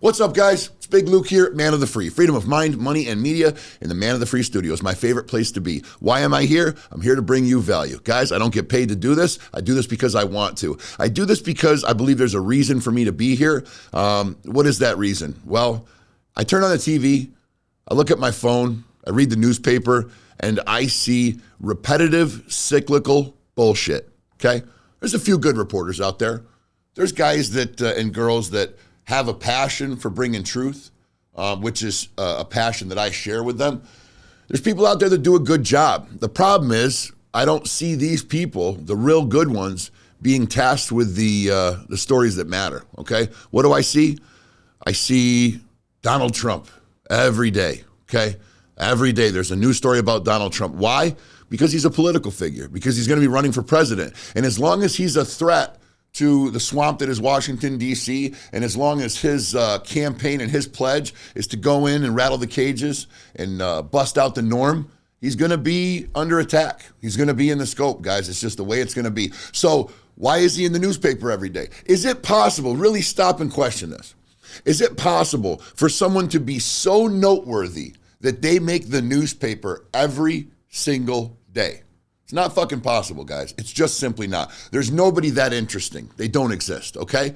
What's up, guys? It's Big Luke here, Man of the Free. Freedom of mind, money, and media in the Man of the Free studios. My favorite place to be. Why am I here? I'm here to bring you value. Guys, I don't get paid to do this. I do this because I want to. I do this because I believe there's a reason for me to be here. What is that reason? Well, I turn on the TV, I look at my phone, I read the newspaper, and I see repetitive, cyclical bullshit, okay? There's a few good reporters out there. There's guys that and girls that have a passion for bringing truth, which is a passion that I share with them. There's people out there that do a good job. The problem is I don't see these people, the real good ones, being tasked with the stories that matter, okay? What do I see? I see Donald Trump every day, okay? Every day there's a new story about Donald Trump. Why? Because he's a political figure, because he's going to be running for president. And as long as he's a threat to the swamp that is Washington, D.C., and as long as his campaign and his pledge is to go in and rattle the cages and bust out the norm, he's going to be under attack. He's going to be in the scope, guys. It's just the way it's going to be. So why is he in the newspaper every day? Is it possible, really stop and question this, is it possible for someone to be so noteworthy that they make the newspaper every single day? It's not fucking possible, guys. It's just simply not. There's nobody that interesting. They don't exist, okay?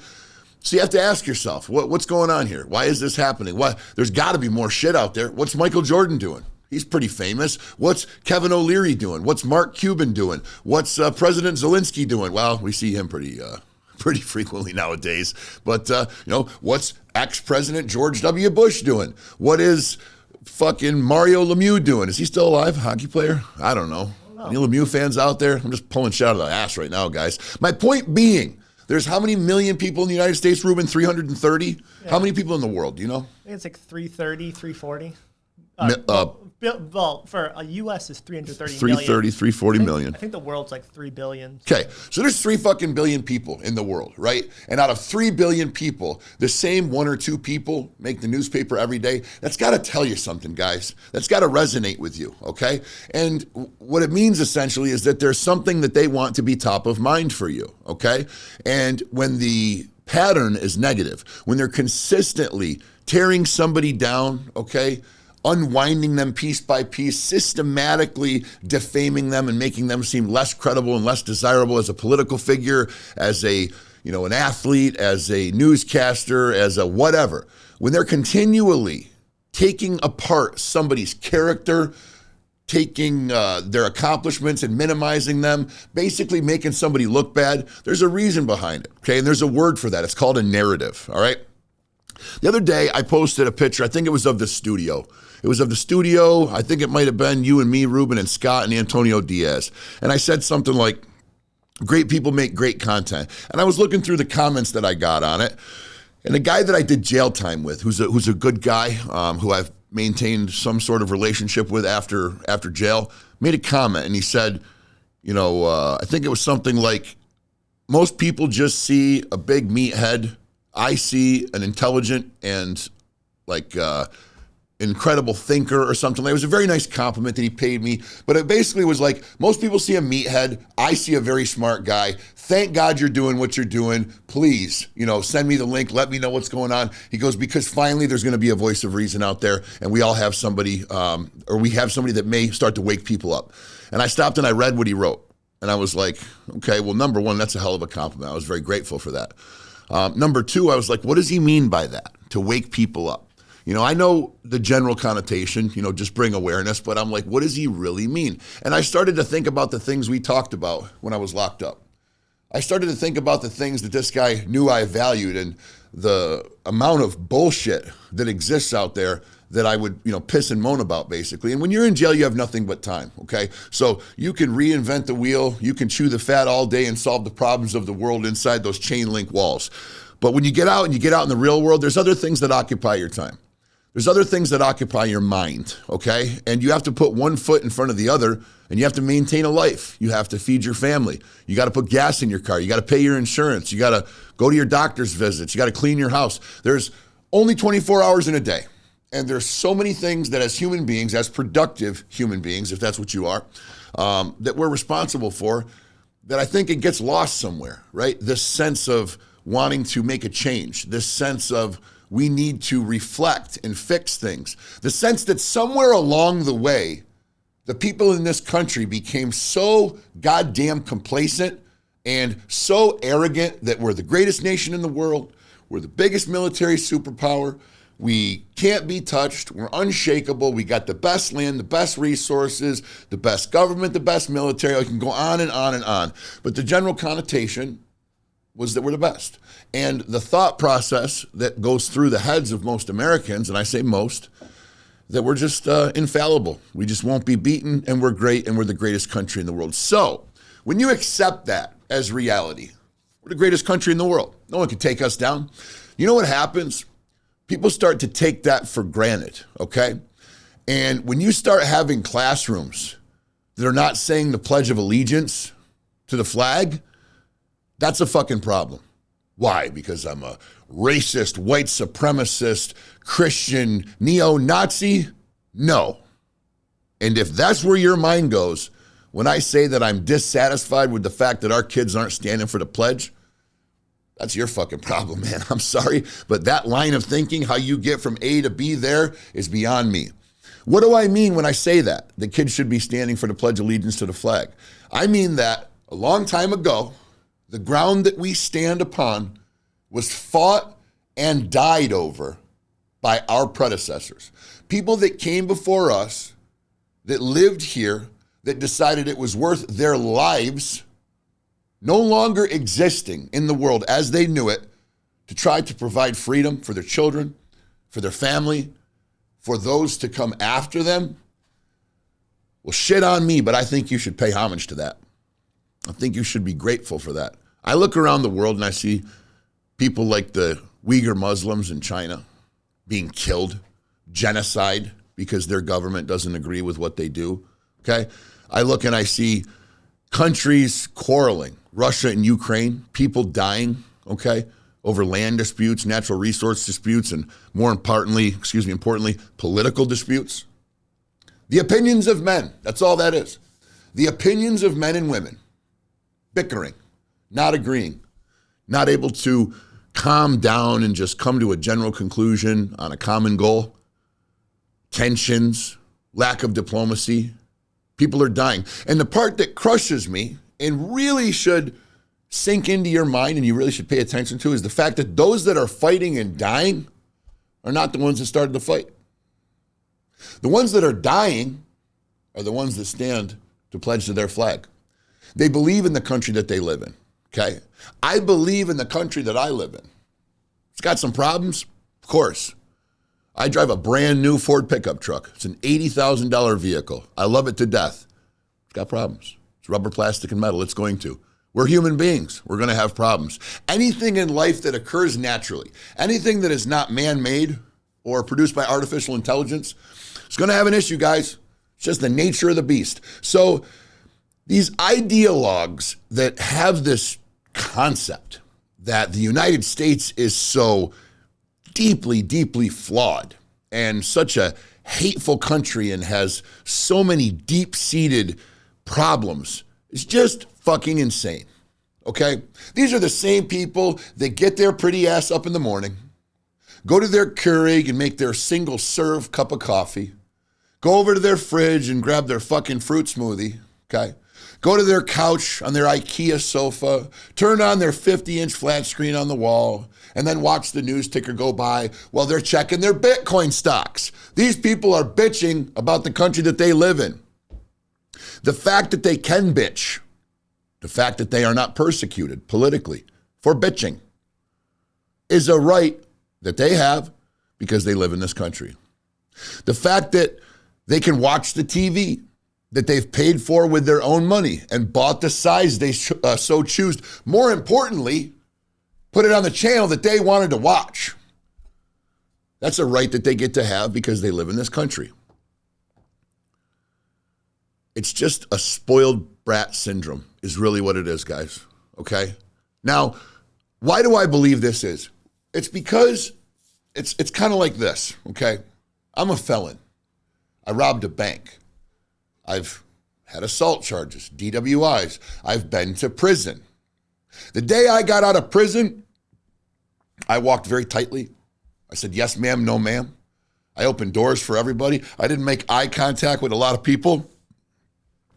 So you have to ask yourself, what's going on here? Why is this happening? There's got to be more shit out there. What's Michael Jordan doing? He's pretty famous. What's Kevin O'Leary doing? What's Mark Cuban doing? What's President Zelensky doing? Well, we see him pretty frequently nowadays. But, what's ex-President George W. Bush doing? What is fucking Mario Lemieux doing? Is he still alive? Hockey player? I don't know. Any Lemieux fans out there? I'm just pulling shit out of the ass right now, guys. My point being, there's how many million people in the United States, Ruben? 330? Yeah. How many people in the world, do you know? I think it's like 330, 340. For a U.S. is 330 million. 340 million. I think the world's like 3 billion. Okay, so there's 3 fucking billion people in the world, right? And out of 3 billion people, the same 1 or 2 people make the newspaper every day. That's got to tell you something, guys. That's got to resonate with you, okay? And what it means essentially is that there's something that they want to be top of mind for you, okay? And when the pattern is negative, when they're consistently tearing somebody down, okay, unwinding them piece by piece, systematically defaming them and making them seem less credible and less desirable as a political figure, as an athlete, as a newscaster, as a whatever. When they're continually taking apart somebody's character, taking their accomplishments and minimizing them, basically making somebody look bad, there's a reason behind it, okay? And there's a word for that. It's called a narrative, all right? The other day, I posted a picture, I think it was of the studio. It was of the studio. I think it might have been you and me, Ruben and Scott and Antonio Diaz. And I said something like, great people make great content. And I was looking through the comments that I got on it. And a guy that I did jail time with, who's a good guy, who I've maintained some sort of relationship with after jail, made a comment. And he said, I think it was something like, most people just see a big meathead. I see an intelligent and incredible thinker or something. It was a very nice compliment that he paid me, but it basically was like, most people see a meathead. I see a very smart guy. Thank God you're doing what you're doing. Please, send me the link. Let me know what's going on. He goes, because finally there's going to be a voice of reason out there, and we all have somebody, or we have somebody that may start to wake people up. And I stopped and I read what he wrote. And I was like, okay, well, number one, that's a hell of a compliment. I was very grateful for that. Number two, I was like, what does he mean by that? To wake people up? I know the general connotation, just bring awareness, but I'm like, what does he really mean? And I started to think about the things we talked about when I was locked up. I started to think about the things that this guy knew I valued and the amount of bullshit that exists out there that I would, piss and moan about, basically. And when you're in jail, you have nothing but time, okay? So you can reinvent the wheel, you can chew the fat all day and solve the problems of the world inside those chain link walls. But when you get out and you get out in the real world, there's other things that occupy your time. There's other things that occupy your mind, okay? And you have to put one foot in front of the other, and you have to maintain a life. You have to feed your family. You got to put gas in your car. You got to pay your insurance. You got to go to your doctor's visits. You got to clean your house. There's only 24 hours in a day. And there's so many things that as human beings, as productive human beings, if that's what you are, that we're responsible for, that I think it gets lost somewhere, right? This sense of wanting to make a change, this sense of we need to reflect and fix things. The sense that somewhere along the way, the people in this country became so goddamn complacent and so arrogant that we're the greatest nation in the world, we're the biggest military superpower, we can't be touched, we're unshakable, we got the best land, the best resources, the best government, the best military. I can go on and on and on. But the general connotation was that we're the best. And the thought process that goes through the heads of most Americans, and I say most, that we're just infallible. We just won't be beaten, and we're great, and we're the greatest country in the world. So when you accept that as reality, we're the greatest country in the world. No one can take us down. You know what happens? People start to take that for granted, okay? And when you start having classrooms that are not saying the Pledge of Allegiance to the flag, that's a fucking problem. Why? Because I'm a racist, white supremacist, Christian, neo-Nazi? No. And if that's where your mind goes, when I say that I'm dissatisfied with the fact that our kids aren't standing for the pledge, that's your fucking problem, man. I'm sorry, but that line of thinking, how you get from A to B there, is beyond me. What do I mean when I say that? The kids should be standing for the Pledge of Allegiance to the flag. I mean that a long time ago, the ground that we stand upon was fought and died over by our predecessors. People that came before us, that lived here, that decided it was worth their lives no longer existing in the world as they knew it, to try to provide freedom for their children, for their family, for those to come after them. Well, shit on me, but I think you should pay homage to that. I think you should be grateful for that. I look around the world and I see people like the Uyghur Muslims in China being killed, genocide, because their government doesn't agree with what they do, okay? I look and I see countries quarreling, Russia and Ukraine, people dying, okay, over land disputes, natural resource disputes, and more importantly, political disputes. The opinions of men, that's all that is. The opinions of men and women, bickering, not agreeing, not able to calm down and just come to a general conclusion on a common goal. Tensions, lack of diplomacy. People are dying. And the part that crushes me and really should sink into your mind and you really should pay attention to is the fact that those that are fighting and dying are not the ones that started the fight. The ones that are dying are the ones that stand to pledge to their flag. They believe in the country that they live in, okay? I believe in the country that I live in. It's got some problems, of course. I drive a brand new Ford pickup truck. It's an $80,000 vehicle. I love it to death. It's got problems. It's rubber, plastic, and metal. It's going to. We're human beings. We're going to have problems. Anything in life that occurs naturally, anything that is not man-made or produced by artificial intelligence, is going to have an issue, guys. It's just the nature of the beast. So these ideologues that have this concept that the United States is so deeply, deeply flawed and such a hateful country and has so many deep-seated problems is just fucking insane, okay? These are the same people that get their pretty ass up in the morning, go to their Keurig and make their single-serve cup of coffee, go over to their fridge and grab their fucking fruit smoothie, okay? Go to their couch on their IKEA sofa, turn on their 50-inch flat screen on the wall, and then watch the news ticker go by while they're checking their Bitcoin stocks. These people are bitching about the country that they live in. The fact that they can bitch, the fact that they are not persecuted politically for bitching, is a right that they have because they live in this country. The fact that they can watch the TV that they've paid for with their own money and bought the size they so choose. More importantly, put it on the channel that they wanted to watch. That's a right that they get to have because they live in this country. It's just a spoiled brat syndrome is really what it is, guys, okay? Now, why do I believe this is? It's because it's kind of like this, okay? I'm a felon. I robbed a bank. I've had assault charges, DWIs. I've been to prison. The day I got out of prison, I walked very tightly. I said, yes, ma'am, no, ma'am. I opened doors for everybody. I didn't make eye contact with a lot of people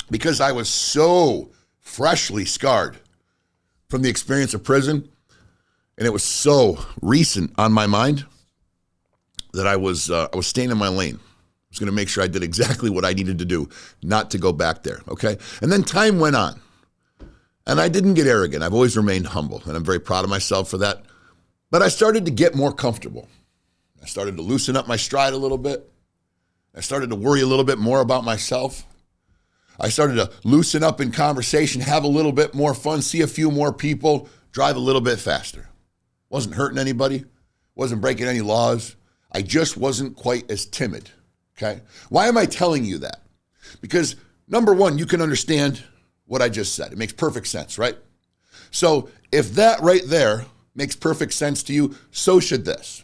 because I was so freshly scarred from the experience of prison. And it was so recent on my mind that I was staying in my lane. I was going to make sure I did exactly what I needed to do, not to go back there, okay? And then time went on. And I didn't get arrogant. I've always remained humble, and I'm very proud of myself for that. But I started to get more comfortable. I started to loosen up my stride a little bit. I started to worry a little bit more about myself. I started to loosen up in conversation, have a little bit more fun, see a few more people, drive a little bit faster. Wasn't hurting anybody. Wasn't breaking any laws. I just wasn't quite as timid, okay? Why am I telling you that? Because, number one, you can understand what I just said. It makes perfect sense, right? So if that right there makes perfect sense to you, so should this.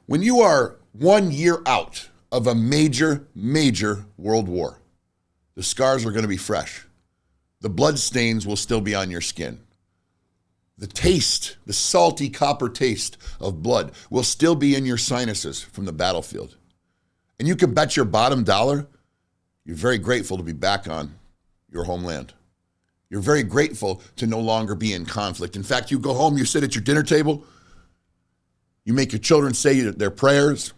When you are 1 year out of a major, major world war, the scars are going to be fresh. The blood stains will still be on your skin. The taste, the salty copper taste of blood will still be in your sinuses from the battlefield. And you can bet your bottom dollar, you're very grateful to be back on your homeland. You're very grateful to no longer be in conflict. In fact, you go home, you sit at your dinner table, you make your children say their prayers,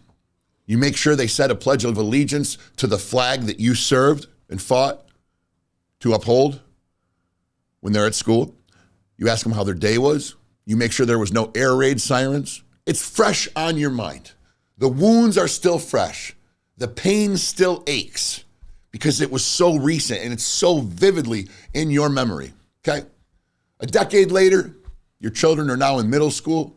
you make sure they said a pledge of allegiance to the flag that you served and fought to uphold when they're at school. You ask them how their day was. You make sure there was no air raid sirens. It's fresh on your mind. The wounds are still fresh. The pain still aches because it was so recent and it's so vividly in your memory, okay? A decade later, your children are now in middle school.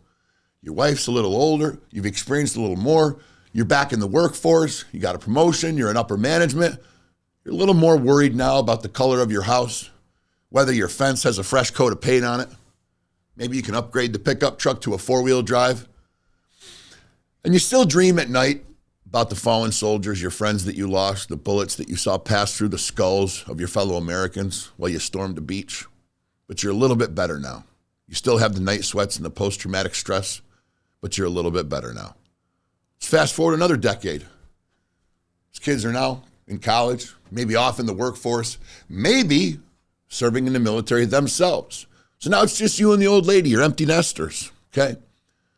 Your wife's a little older. You've experienced a little more. You're back in the workforce. You got a promotion. You're in upper management. You're a little more worried now about the color of your house, whether your fence has a fresh coat of paint on it. Maybe you can upgrade the pickup truck to a 4-wheel drive. And you still dream at night about the fallen soldiers, your friends that you lost, the bullets that you saw pass through the skulls of your fellow Americans while you stormed the beach. But you're a little bit better now. You still have the night sweats and the post-traumatic stress, but you're a little bit better now. Let's fast forward another decade. These kids are now in college, maybe off in the workforce, maybe serving in the military themselves. So now it's just you and the old lady, you're empty nesters, okay?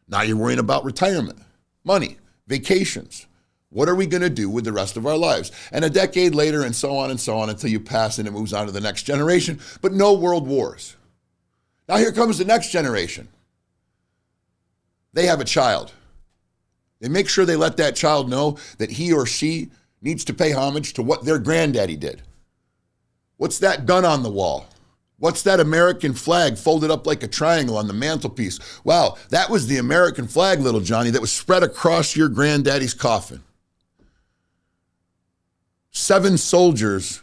Now you're worrying about retirement, money, vacations. What are we going to do with the rest of our lives? And a decade later, and so on until you pass and it moves on to the next generation, but no world wars. Now here comes the next generation. They have a child. They make sure they let that child know that he or she needs to pay homage to what their granddaddy did. What's that gun on the wall? What's that American flag folded up like a triangle on the mantelpiece? Wow, that was the American flag, little Johnny, that was spread across your granddaddy's coffin. 7 soldiers,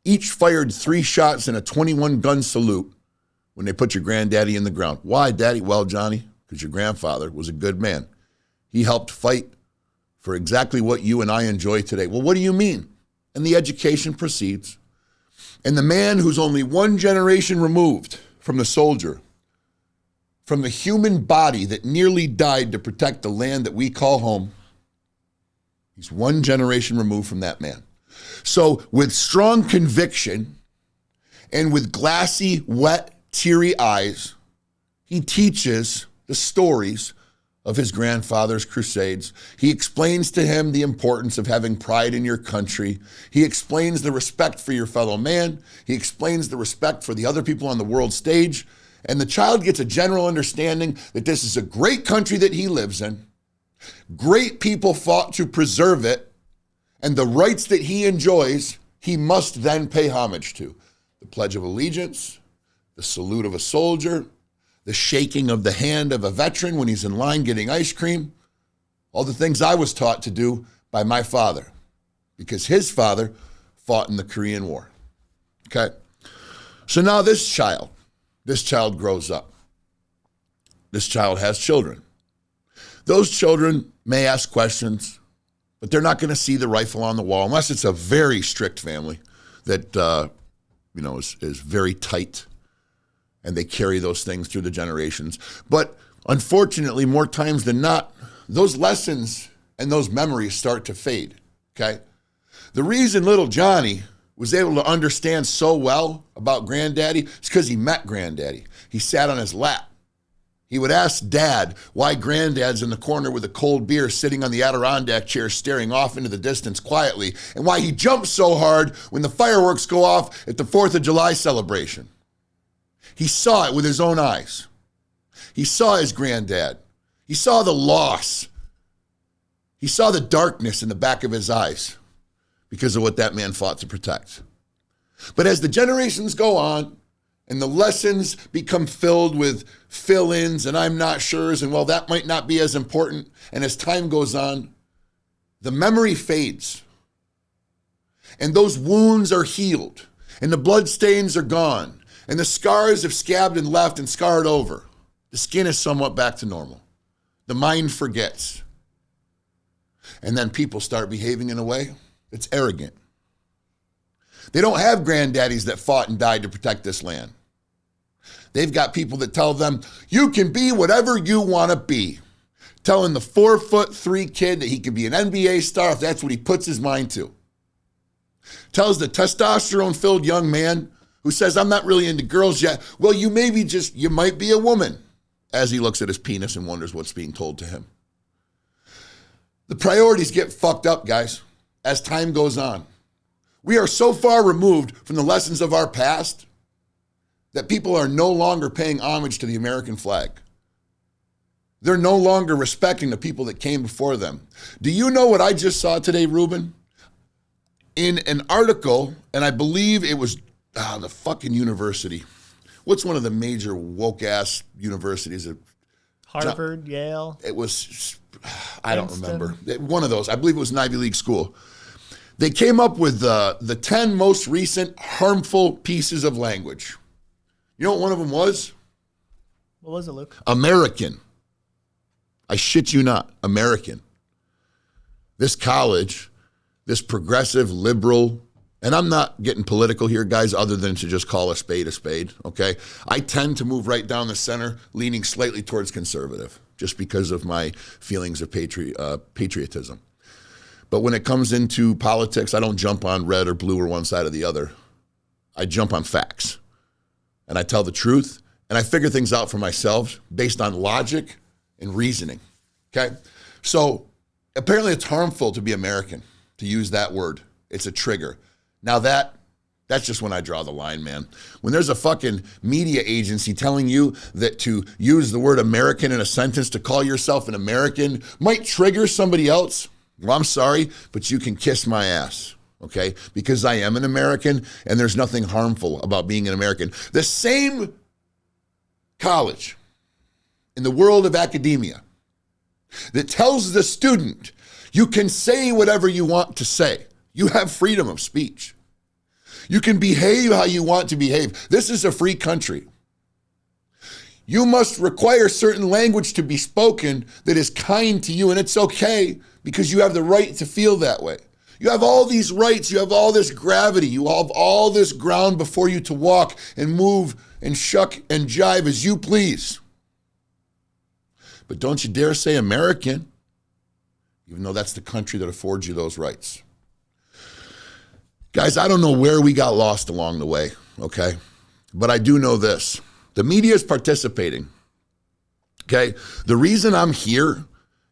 each fired 3 shots in a 21-gun salute when they put your granddaddy in the ground. Why, Daddy? Well, Johnny, because your grandfather was a good man. He helped fight for exactly what you and I enjoy today. Well, what do you mean? And the education proceeds. And the man who's only 1 generation removed from the soldier, from the human body that nearly died to protect the land that we call home, he's 1 generation removed from that man. So with strong conviction and with glassy, wet, teary eyes, he teaches the stories of his grandfather's crusades. He explains to him the importance of having pride in your country. He explains the respect for your fellow man. He explains the respect for the other people on the world stage. And the child gets a general understanding that this is a great country that he lives in. Great people fought to preserve it. And the rights that he enjoys, he must then pay homage to. The Pledge of Allegiance, the salute of a soldier, the shaking of the hand of a veteran when he's in line getting ice cream, all the things I was taught to do by my father, because his father fought in the Korean War. Okay? So now this child grows up. This child has children. Those children may ask questions, but they're not going to see the rifle on the wall unless it's a very strict family that is very tight. And they carry those things through the generations. But unfortunately, more times than not, those lessons and those memories start to fade, okay? The reason little Johnny was able to understand so well about Granddaddy is because he met Granddaddy. He sat on his lap. He would ask Dad why Granddad's in the corner with a cold beer sitting on the Adirondack chair staring off into the distance quietly, and why he jumps so hard when the fireworks go off at the 4th of July celebration. He saw it with his own eyes. He saw his granddad. He saw the loss. He saw the darkness in the back of his eyes because of what that man fought to protect. But as the generations go on, and the lessons become filled with fill-ins and I'm not sure's, and well, that might not be as important. And as time goes on, the memory fades. And those wounds are healed. And the blood stains are gone. And the scars have scabbed and left and scarred over. The skin is somewhat back to normal. The mind forgets. And then people start behaving in a way that's arrogant. They don't have granddaddies that fought and died to protect this land. They've got people that tell them, you can be whatever you want to be. Telling the 4'3" kid that he can be an NBA star if that's what he puts his mind to. Tells the testosterone-filled young man who says, I'm not really into girls yet. Well, you might be a woman, as he looks at his penis and wonders what's being told to him. The priorities get fucked up, guys, as time goes on. We are so far removed from the lessons of our past that people are no longer paying homage to the American flag. They're no longer respecting the people that came before them. Do you know what I just saw today, Ruben? In an article, and I believe it was the fucking university. What's one of the major woke-ass universities? Harvard, Yale. It was, I don't remember. One of those. I believe it was an Ivy League school. They came up with the 10 most recent harmful pieces of language. You know what one of them was? What was it, Luke? American. I shit you not, American. This college, this progressive, liberal, and I'm not getting political here, guys, other than to just call a spade, okay? I tend to move right down the center, leaning slightly towards conservative, just because of my feelings of patriotism. But when it comes into politics, I don't jump on red or blue or one side or the other. I jump on facts. And I tell the truth, and I figure things out for myself based on logic and reasoning, okay? So apparently it's harmful to be American, to use that word. It's a trigger. Now that's just when I draw the line, man. When there's a fucking media agency telling you that to use the word American in a sentence, to call yourself an American, might trigger somebody else, well, I'm sorry, but you can kiss my ass. Okay, because I am an American and there's nothing harmful about being an American. The same college in the world of academia that tells the student, you can say whatever you want to say. You have freedom of speech. You can behave how you want to behave. This is a free country. You must require certain language to be spoken that is kind to you, and it's okay because you have the right to feel that way. You have all these rights, you have all this gravity, you have all this ground before you to walk and move and shuck and jive as you please. But don't you dare say American, even though that's the country that affords you those rights. Guys, I don't know where we got lost along the way, okay? But I do know this. The media is participating, okay? The reason I'm here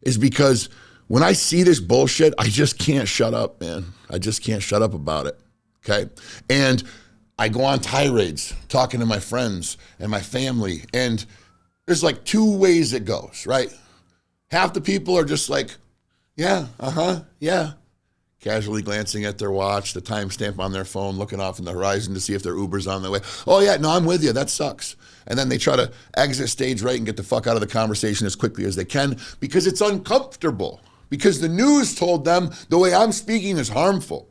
is because when I see this bullshit, I just can't shut up, man. I just can't shut up about it, okay? And I go on tirades talking to my friends and my family, and there's like two ways it goes, right? Half the people are just like, yeah, yeah. Casually glancing at their watch, the timestamp on their phone, looking off in the horizon to see if their Uber's on their way. Oh yeah, no, I'm with you, that sucks. And then they try to exit stage right and get the fuck out of the conversation as quickly as they can because it's uncomfortable. Because the news told them the way I'm speaking is harmful.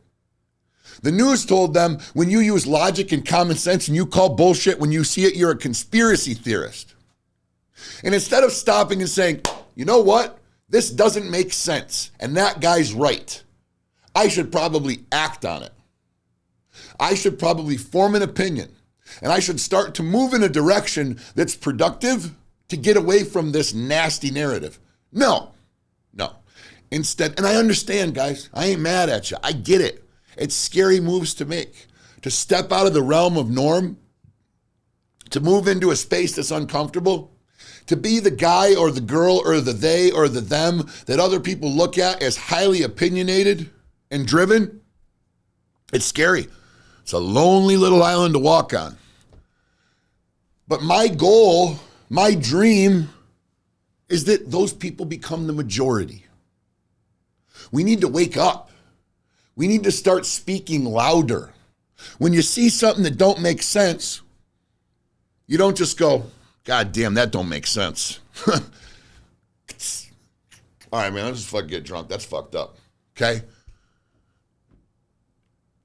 The news told them when you use logic and common sense and you call bullshit when you see it, you're a conspiracy theorist. And instead of stopping and saying, you know what? This doesn't make sense. And that guy's right. I should probably act on it. I should probably form an opinion. And I should start to move in a direction that's productive to get away from this nasty narrative. No. No. Instead, and I understand, guys, I ain't mad at you. I get it. It's scary moves to make. To step out of the realm of norm, to move into a space that's uncomfortable, to be the guy or the girl or the they or the them that other people look at as highly opinionated and driven, it's scary. It's a lonely little island to walk on. But my goal, my dream, is that those people become the majority. We need to wake up. We need to start speaking louder. When you see something that don't make sense, you don't just go, God damn, that don't make sense. All right, man, let's just fucking get drunk. That's fucked up, okay?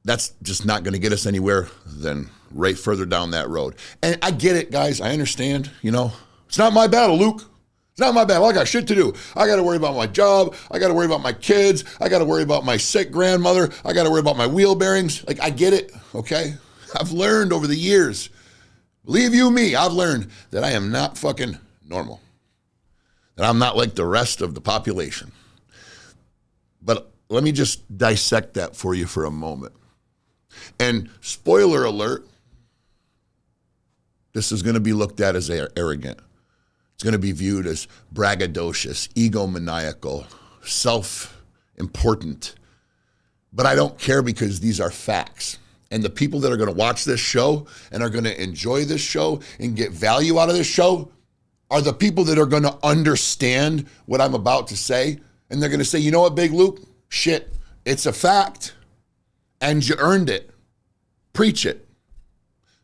That's just not going to get us anywhere than right further down that road. And I get it, guys. I understand, It's not my battle, Luke. It's not my battle. I got shit to do. I got to worry about my job. I got to worry about my kids. I got to worry about my sick grandmother. I got to worry about my wheel bearings. Like, I get it, okay? I've learned over the years, believe you me, I've learned that I am not fucking normal. That I'm not like the rest of the population. But let me just dissect that for you for a moment. And spoiler alert, this is going to be looked at as arrogant. It's going to be viewed as braggadocious, egomaniacal, self-important. But I don't care because these are facts. And the people that are going to watch this show and are going to enjoy this show and get value out of this show are the people that are going to understand what I'm about to say. And they're going to say, you know what, Big Luke? Shit, it's a fact. And you earned it. Preach it.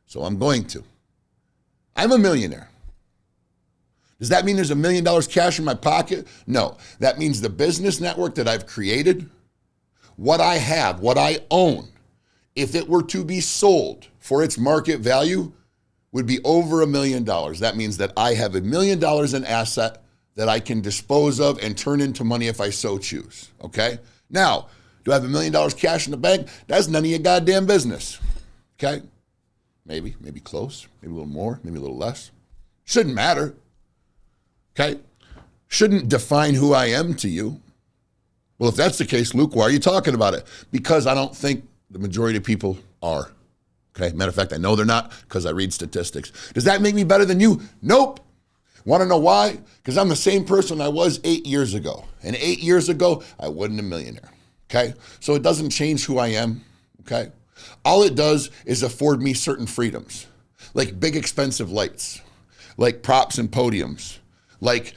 So I'm going to. I'm a millionaire. Does that mean there's $1 million cash in my pocket? No. That means the business network that I've created, what I have, what I own, if it were to be sold for its market value, would be over $1 million. That means that I have $1 million in asset that I can dispose of and turn into money if I so choose, okay? Now, do I have $1 million cash in the bank? That's none of your goddamn business, okay? Maybe close, maybe a little more, maybe a little less. Shouldn't matter, okay? Shouldn't define who I am to you. Well, if that's the case, Luke, why are you talking about it? Because I don't think the majority of people are, okay? Matter of fact, I know they're not because I read statistics. Does that make me better than you? Nope. Want to know why? Because I'm the same person I was 8 years ago. And 8 years ago, I wasn't a millionaire, okay? So it doesn't change who I am, okay? All it does is afford me certain freedoms, like big expensive lights, like props and podiums, like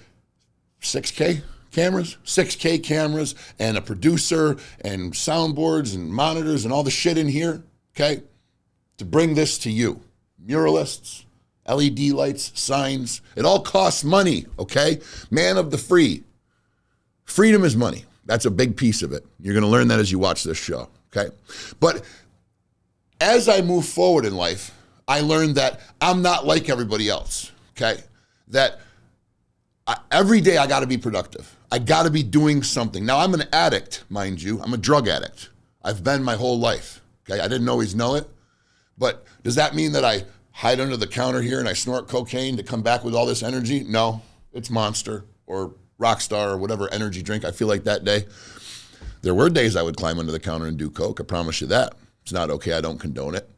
6K cameras and a producer and soundboards and monitors and all the shit in here, okay? To bring this to you. Muralists, LED lights, signs, it all costs money, okay? Man of the free. Freedom is money. That's a big piece of it. You're going to learn that as you watch this show, okay? But as I move forward in life, I learned that I'm not like everybody else, okay? That every day I got to be productive. I got to be doing something. Now, I'm an addict, mind you. I'm a drug addict. I've been my whole life, okay? I didn't always know it. But does that mean that I hide under the counter here and I snort cocaine to come back with all this energy? No, it's Monster or Rockstar or whatever energy drink I feel like that day. There were days I would climb under the counter and do coke. I promise you that. It's not okay. I don't condone it.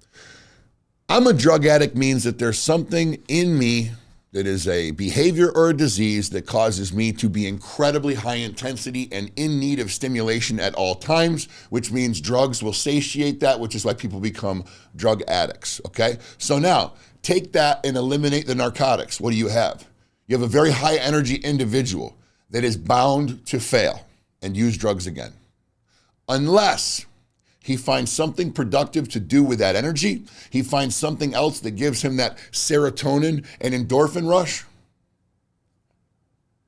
I'm a drug addict means that there's something in me that is a behavior or a disease that causes me to be incredibly high intensity and in need of stimulation at all times, which means drugs will satiate that, which is why people become drug addicts, okay? So now, take that and eliminate the narcotics. What do you have? You have a very high energy individual that is bound to fail and use drugs again. Unless he finds something productive to do with that energy. He finds something else that gives him that serotonin and endorphin rush.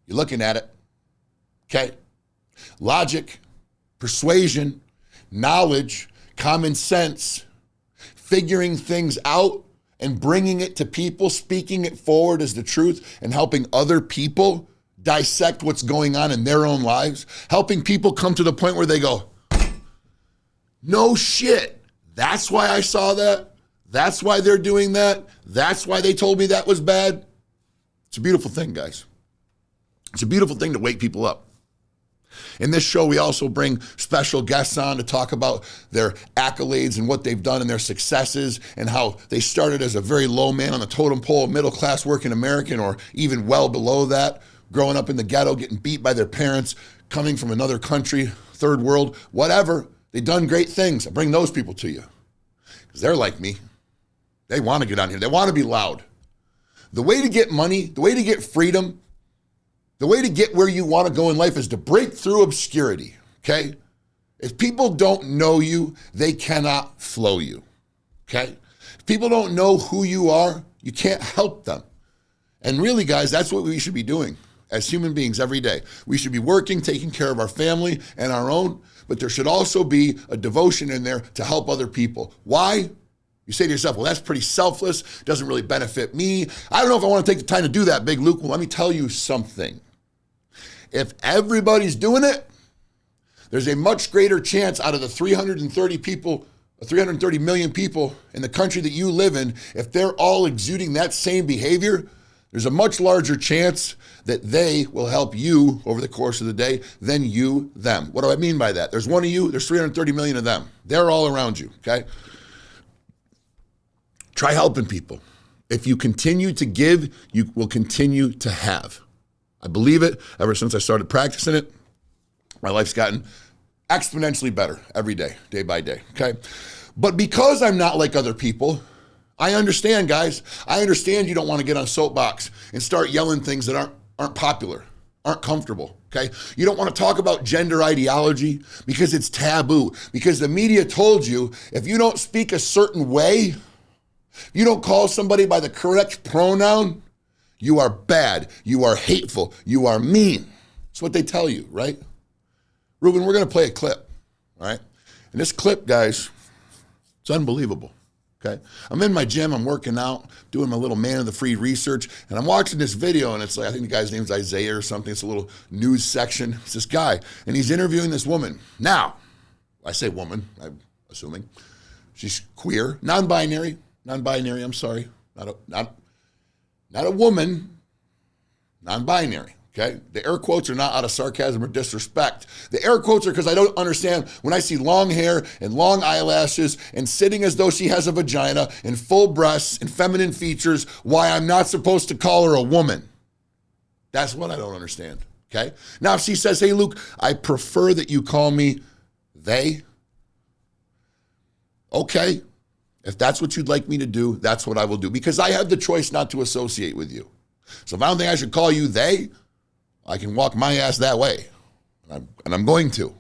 You're looking at it, okay? Logic, persuasion, knowledge, common sense, figuring things out and bringing it to people, speaking it forward as the truth and helping other people dissect what's going on in their own lives, helping people come to the point where they go, no shit. That's why I saw that. That's why they're doing that. That's why they told me that was bad. It's a beautiful thing, guys. It's a beautiful thing to wake people up. In this show, we also bring special guests on to talk about their accolades and what they've done and their successes and how they started as a very low man on the totem pole, middle-class working American, or even well below that, growing up in the ghetto, getting beat by their parents, coming from another country, third world, whatever. They've done great things. I bring those people to you because they're like me. They want to get on here. They want to be loud. The way to get money, the way to get freedom, the way to get where you want to go in life is to break through obscurity, okay? If people don't know you, they cannot flow you, okay? If people don't know who you are, you can't help them. And really, guys, that's what we should be doing as human beings every day. We should be working, taking care of our family and our own, but there should also be a devotion in there to help other people. Why? You say to yourself, well, that's pretty selfless, doesn't really benefit me. I don't know if I want to take the time to do that, Big Luke. Well, let me tell you something. If everybody's doing it, there's a much greater chance out of the 330 million people in the country that you live in, if they're all exuding that same behavior, there's a much larger chance that they will help you over the course of the day than you them. What do I mean by that? There's one of you, there's 330 million of them. They're all around you, okay? Try helping people. If you continue to give, you will continue to have. I believe it. Ever since I started practicing it, my life's gotten exponentially better every day, day by day, okay? But because I'm not like other people, I understand, guys. I understand you don't want to get on a soapbox and start yelling things that aren't popular, aren't comfortable, okay? You don't want to talk about gender ideology because it's taboo, because the media told you if you don't speak a certain way, you don't call somebody by the correct pronoun, you are bad, you are hateful, you are mean. That's what they tell you, right? Ruben, we're going to play a clip, all right? And this clip, guys, it's unbelievable, okay? I'm in my gym, I'm working out, doing my little man of the free research, and I'm watching this video, and it's like, I think the guy's name's Isaiah or something. It's a little news section. It's this guy, and he's interviewing this woman. Now, I say woman, I'm assuming. She's queer, non-binary, I'm sorry. Not a woman, non-binary, okay? The air quotes are not out of sarcasm or disrespect. The air quotes are because I don't understand when I see long hair and long eyelashes and sitting as though she has a vagina and full breasts and feminine features, why I'm not supposed to call her a woman. That's what I don't understand, okay? Now, if she says, hey, Luke, I prefer that you call me they, okay. If that's what you'd like me to do, that's what I will do, because I have the choice not to associate with you. So if I don't think I should call you they, I can walk my ass that way. And I'm going to,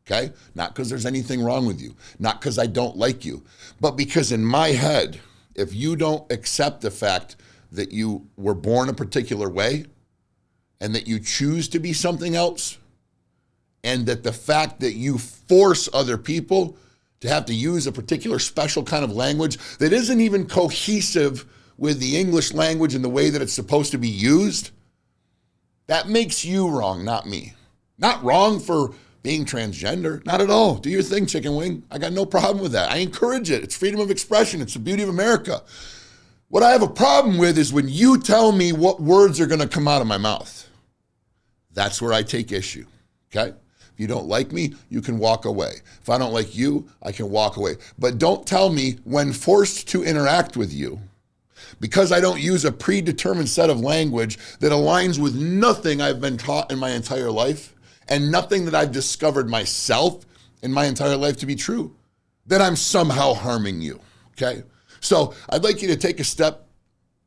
okay? Not because there's anything wrong with you, not because I don't like you, but because in my head, if you don't accept the fact that you were born a particular way and that you choose to be something else, and that the fact that you force other people to have to use a particular special kind of language that isn't even cohesive with the English language and the way that it's supposed to be used, that makes you wrong, not me. Not wrong for being transgender, not at all. Do your thing, chicken wing. I got no problem with that. I encourage it. It's freedom of expression. It's the beauty of America. What I have a problem with is when you tell me what words are going to come out of my mouth. That's where I take issue, okay? If you don't like me, you can walk away. If I don't like you, I can walk away. But don't tell me when forced to interact with you, because I don't use a predetermined set of language that aligns with nothing I've been taught in my entire life and nothing that I've discovered myself in my entire life to be true, that I'm somehow harming you, okay? So I'd like you to take a step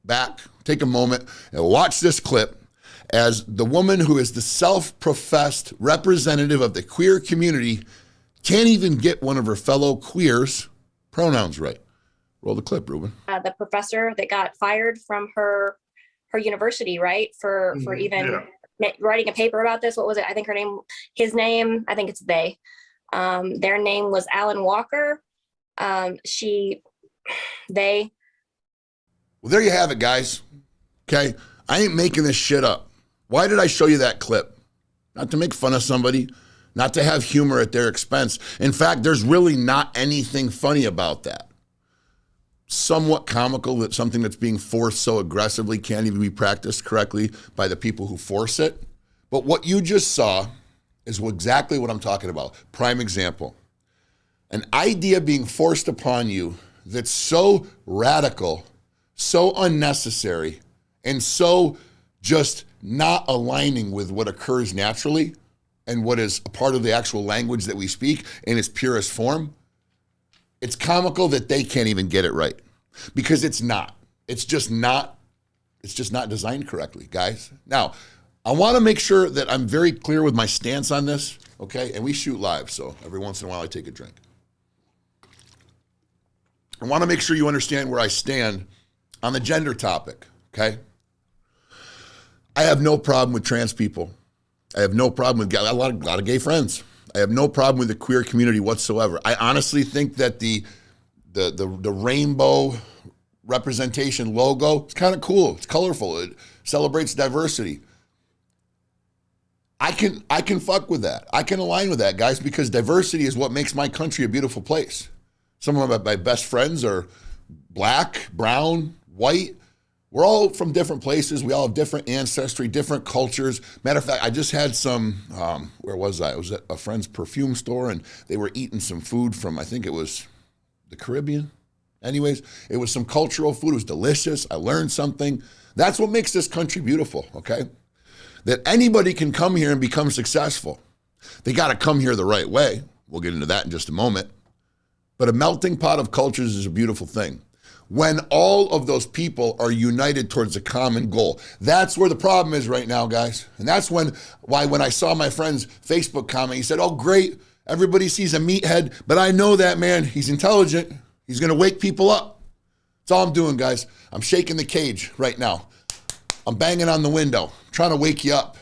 back, take a moment, and watch this clip as the woman who is the self-professed representative of the queer community can't even get one of her fellow queers' pronouns right. Roll the clip, Ruben. The professor that got fired from her university, right? For even writing a paper about this. What was it? I think his name, I think it's they. Their name was Alan Walker. Well, there you have it, guys. Okay? I ain't making this shit up. Why did I show you that clip? Not to make fun of somebody, not to have humor at their expense. In fact, there's really not anything funny about that. Somewhat comical that something that's being forced so aggressively can't even be practiced correctly by the people who force it. But what you just saw is exactly what I'm talking about. Prime example. An idea being forced upon you that's so radical, so unnecessary, and so just not aligning with what occurs naturally and what is a part of the actual language that we speak in its purest form. It's comical that they can't even get it right, because it's not. It's just not designed correctly, guys. Now, I want to make sure that I'm very clear with my stance on this, okay? And we shoot live, so every once in a while I take a drink. I want to make sure you understand where I stand on the gender topic, okay? I have no problem with trans people. I have no problem with a lot of gay friends. I have no problem with the queer community whatsoever. I honestly think that the rainbow representation logo is kind of cool. It's colorful. It celebrates diversity. I can fuck with that. I can align with that, guys, because diversity is what makes my country a beautiful place. Some of my best friends are black, brown, white. We're all from different places. We all have different ancestry, different cultures. Matter of fact, I just had some, where was I? I was at a friend's perfume store, and they were eating some food from, I think it was the Caribbean. Anyways, it was some cultural food. It was delicious. I learned something. That's what makes this country beautiful, okay? That anybody can come here and become successful. They got to come here the right way. We'll get into that in just a moment. But a melting pot of cultures is a beautiful thing. When all of those people are united towards a common goal. That's where the problem is right now, guys. And that's why when I saw my friend's Facebook comment, he said, oh, great, everybody sees a meathead, but I know that man, he's intelligent. He's going to wake people up. That's all I'm doing, guys. I'm shaking the cage right now. I'm banging on the window, trying to wake you up,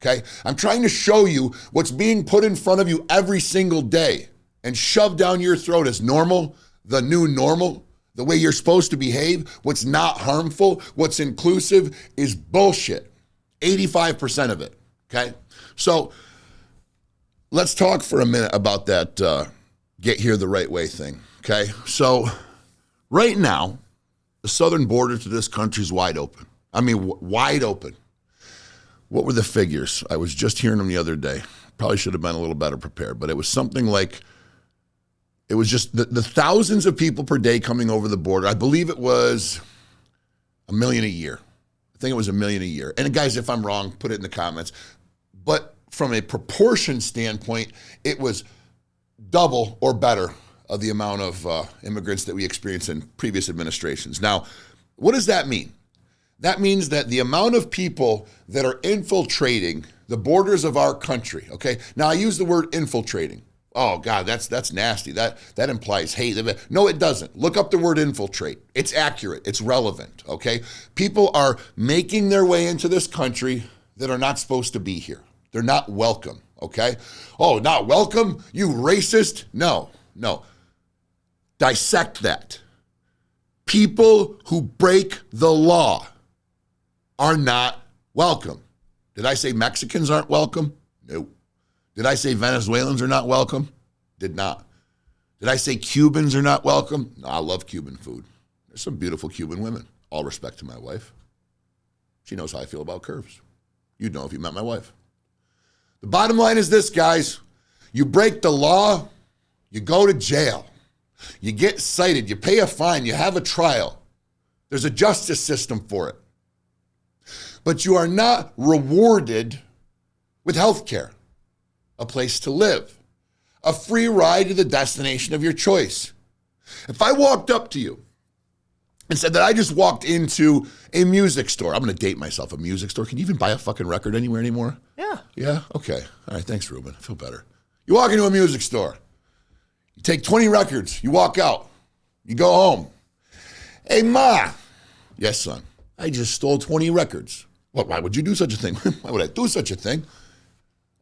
okay? I'm trying to show you what's being put in front of you every single day and shoved down your throat as normal, the new normal, the way you're supposed to behave, what's not harmful, what's inclusive is bullshit. 85% of it, okay? So let's talk for a minute about that get here the right way thing, okay? So right now, the southern border to this country is wide open. I mean, wide open. What were the figures? I was just hearing them the other day. Probably should have been a little better prepared, but it was something like, it was just the thousands of people per day coming over the border. I believe it was 1 million a year. I think it was 1 million a year. And guys, if I'm wrong, put it in the comments. But from a proportion standpoint, it was double or better of the amount of immigrants that we experienced in previous administrations. Now, what does that mean? That means that the amount of people that are infiltrating the borders of our country, okay? Now, I use the word infiltrating. Oh, God, that's nasty. That implies hate. No, it doesn't. Look up the word infiltrate. It's accurate. It's relevant, okay? People are making their way into this country that are not supposed to be here. They're not welcome, okay? Oh, not welcome? You racist? No. Dissect that. People who break the law are not welcome. Did I say Mexicans aren't welcome? No. Did I say Venezuelans are not welcome? Did not. Did I say Cubans are not welcome? No, I love Cuban food. There's some beautiful Cuban women. All respect to my wife. She knows how I feel about curves. You'd know if you met my wife. The bottom line is this, guys. You break the law, you go to jail. You get cited, you pay a fine, you have a trial. There's a justice system for it. But you are not rewarded with health care, a place to live, a free ride to the destination of your choice. If I walked up to you and said that I just walked into a music store, I'm going to date myself, a music store. Can you even buy a fucking record anywhere anymore? Yeah. Yeah? Okay. All right. Thanks, Ruben. I feel better. You walk into a music store. You take 20 records. You walk out. You go home. Hey, Ma. Yes, son. I just stole 20 records. What? Why would you do such a thing? Why would I do such a thing?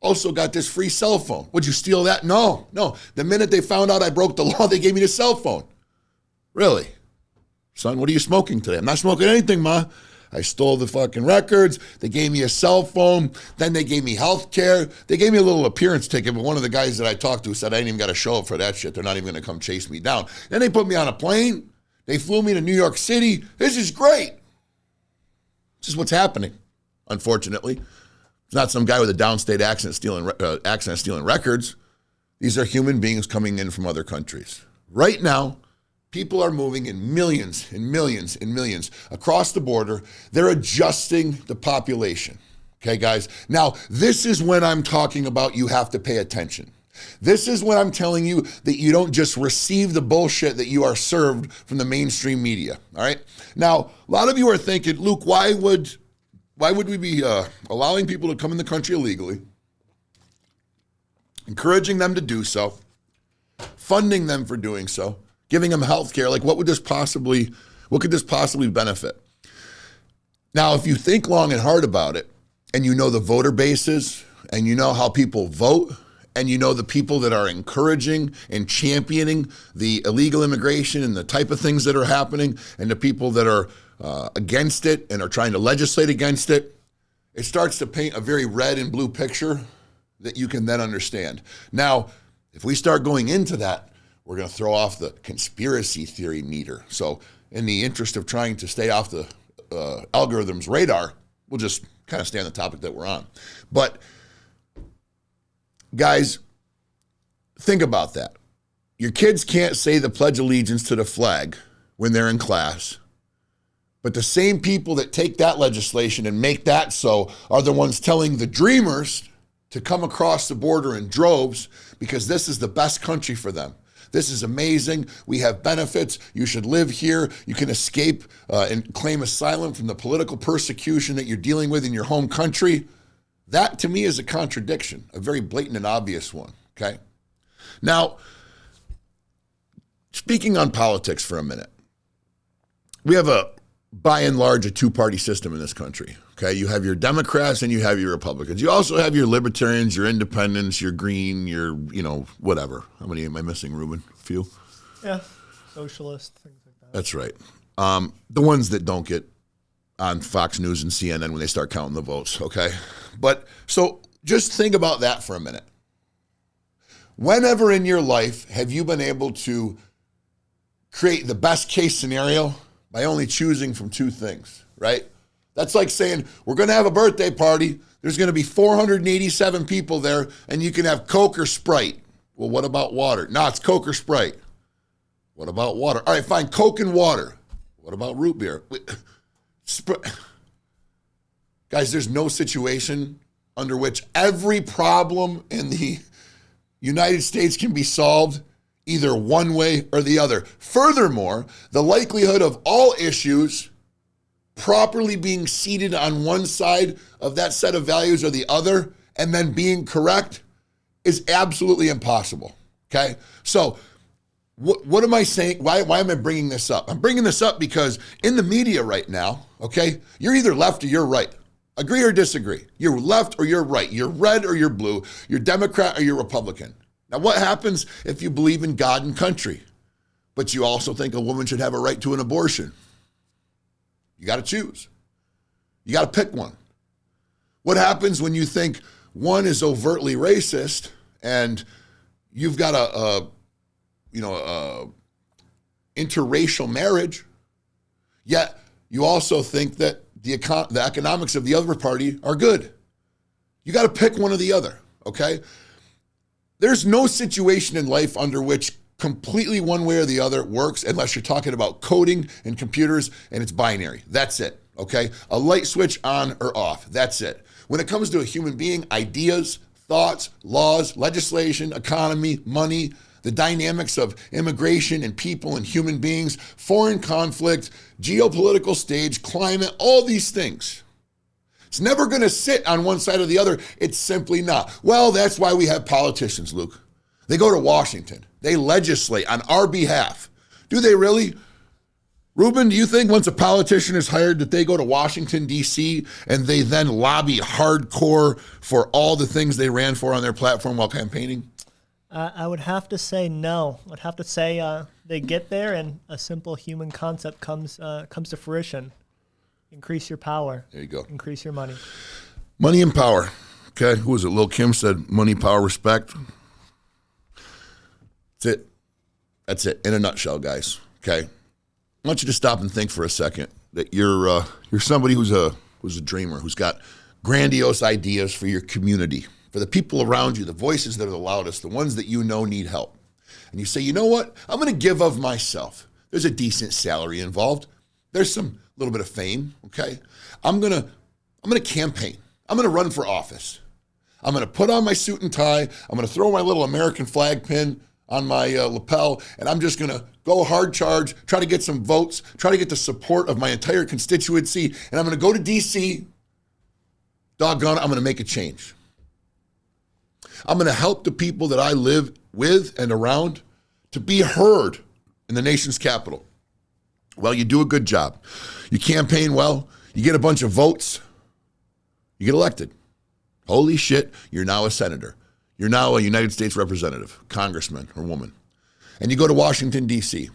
Also got this free cell phone. Would you steal that? No. The minute they found out I broke the law, they gave me the cell phone. Really? Son, what are you smoking today? I'm not smoking anything, Ma. I stole the fucking records. They gave me a cell phone. Then they gave me health care. They gave me a little appearance ticket, but one of the guys that I talked to said I ain't even got to show up for that shit. They're not even going to come chase me down. Then they put me on a plane. They flew me to New York City. This is great. This is what's happening, unfortunately. It's not some guy with a downstate accent stealing records. These are human beings coming in from other countries. Right now, people are moving in millions and millions and millions across the border. They're adjusting the population. Okay, guys? Now, this is when I'm talking about you have to pay attention. This is when I'm telling you that you don't just receive the bullshit that you are served from the mainstream media, all right? Now, a lot of you are thinking, Luke, why would we be allowing people to come in the country illegally, encouraging them to do so, funding them for doing so, giving them health care? Like, what could this possibly benefit? Now, if you think long and hard about it, and you know the voter bases, and you know how people vote, and you know the people that are encouraging and championing the illegal immigration and the type of things that are happening, and the people that are against it and are trying to legislate against it, it starts to paint a very red and blue picture that you can then understand. Now, if we start going into that, we're going to throw off the conspiracy theory meter. So in the interest of trying to stay off the algorithm's radar, we'll just kind of stay on the topic that we're on. But guys, think about that. Your kids can't say the Pledge of Allegiance to the flag when they're in class. But the same people that take that legislation and make that so are the ones telling the dreamers to come across the border in droves because this is the best country for them. This is amazing. We have benefits. You should live here. You can escape and claim asylum from the political persecution that you're dealing with in your home country. That, to me, is a contradiction, a very blatant and obvious one, okay? Now, speaking on politics for a minute, we have by and large, a two-party system in this country, okay? You have your Democrats and you have your Republicans. You also have your Libertarians, your Independents, your Green, your, whatever. How many am I missing, Ruben? A few? Yeah, socialist, things like that. That's right. The ones that don't get on Fox News and CNN when they start counting the votes, okay? But so just think about that for a minute. Whenever in your life have you been able to create the best case scenario by only choosing from two things, right? That's like saying, we're going to have a birthday party. There's going to be 487 people there, and you can have Coke or Sprite. Well, what about water? No, it's Coke or Sprite. What about water? All right, fine, Coke and water. What about root beer? Guys, there's no situation under which every problem in the United States can be solved either one way or the other. Furthermore, the likelihood of all issues properly being seated on one side of that set of values or the other and then being correct is absolutely impossible, okay? So what am I saying? Why am I bringing this up? I'm bringing this up because in the media right now, okay, you're either left or you're right. Agree or disagree. You're left or you're right. You're red or you're blue. You're Democrat or you're Republican. Now, what happens if you believe in God and country, but you also think a woman should have a right to an abortion? You got to choose. You got to pick one. What happens when you think one is overtly racist and you've got a interracial marriage, yet you also think that the economics of the other party are good? You got to pick one or the other, okay? There's no situation in life under which completely one way or the other works unless you're talking about coding and computers and it's binary. That's it, okay? A light switch on or off, that's it. When it comes to a human being, ideas, thoughts, laws, legislation, economy, money, the dynamics of immigration and people and human beings, foreign conflict, geopolitical stage, climate, all these things. It's never going to sit on one side or the other. It's simply not. Well, that's why we have politicians, Luke. They go to Washington. They legislate on our behalf. Do they really? Ruben, do you think once a politician is hired that they go to Washington, D.C., and they then lobby hardcore for all the things they ran for on their platform while campaigning? I would have to say no. I'd have to say they get there and a simple human concept comes to fruition. Increase your power. There you go. Increase your money. Money and power. Okay, who was it? Lil' Kim said money, power, respect. That's it. That's it in a nutshell, guys. Okay, I want you to stop and think for a second that you're somebody who's a dreamer, who's got grandiose ideas for your community, for the people around you, the voices that are the loudest, the ones that you know need help. And you say, you know what? I'm going to give of myself. There's a decent salary involved. There's some little bit of fame, okay? I'm going to campaign. I'm going to run for office. I'm going to put on my suit and tie. I'm going to throw my little American flag pin on my lapel, and I'm just going to go hard charge, try to get some votes, try to get the support of my entire constituency, and I'm going to go to D.C. Doggone it, I'm going to make a change. I'm going to help the people that I live with and around to be heard in the nation's capital. Well, you do a good job. You campaign well. You get a bunch of votes. You get elected. Holy shit, you're now a senator. You're now a United States representative, congressman or woman. And you go to Washington, D.C.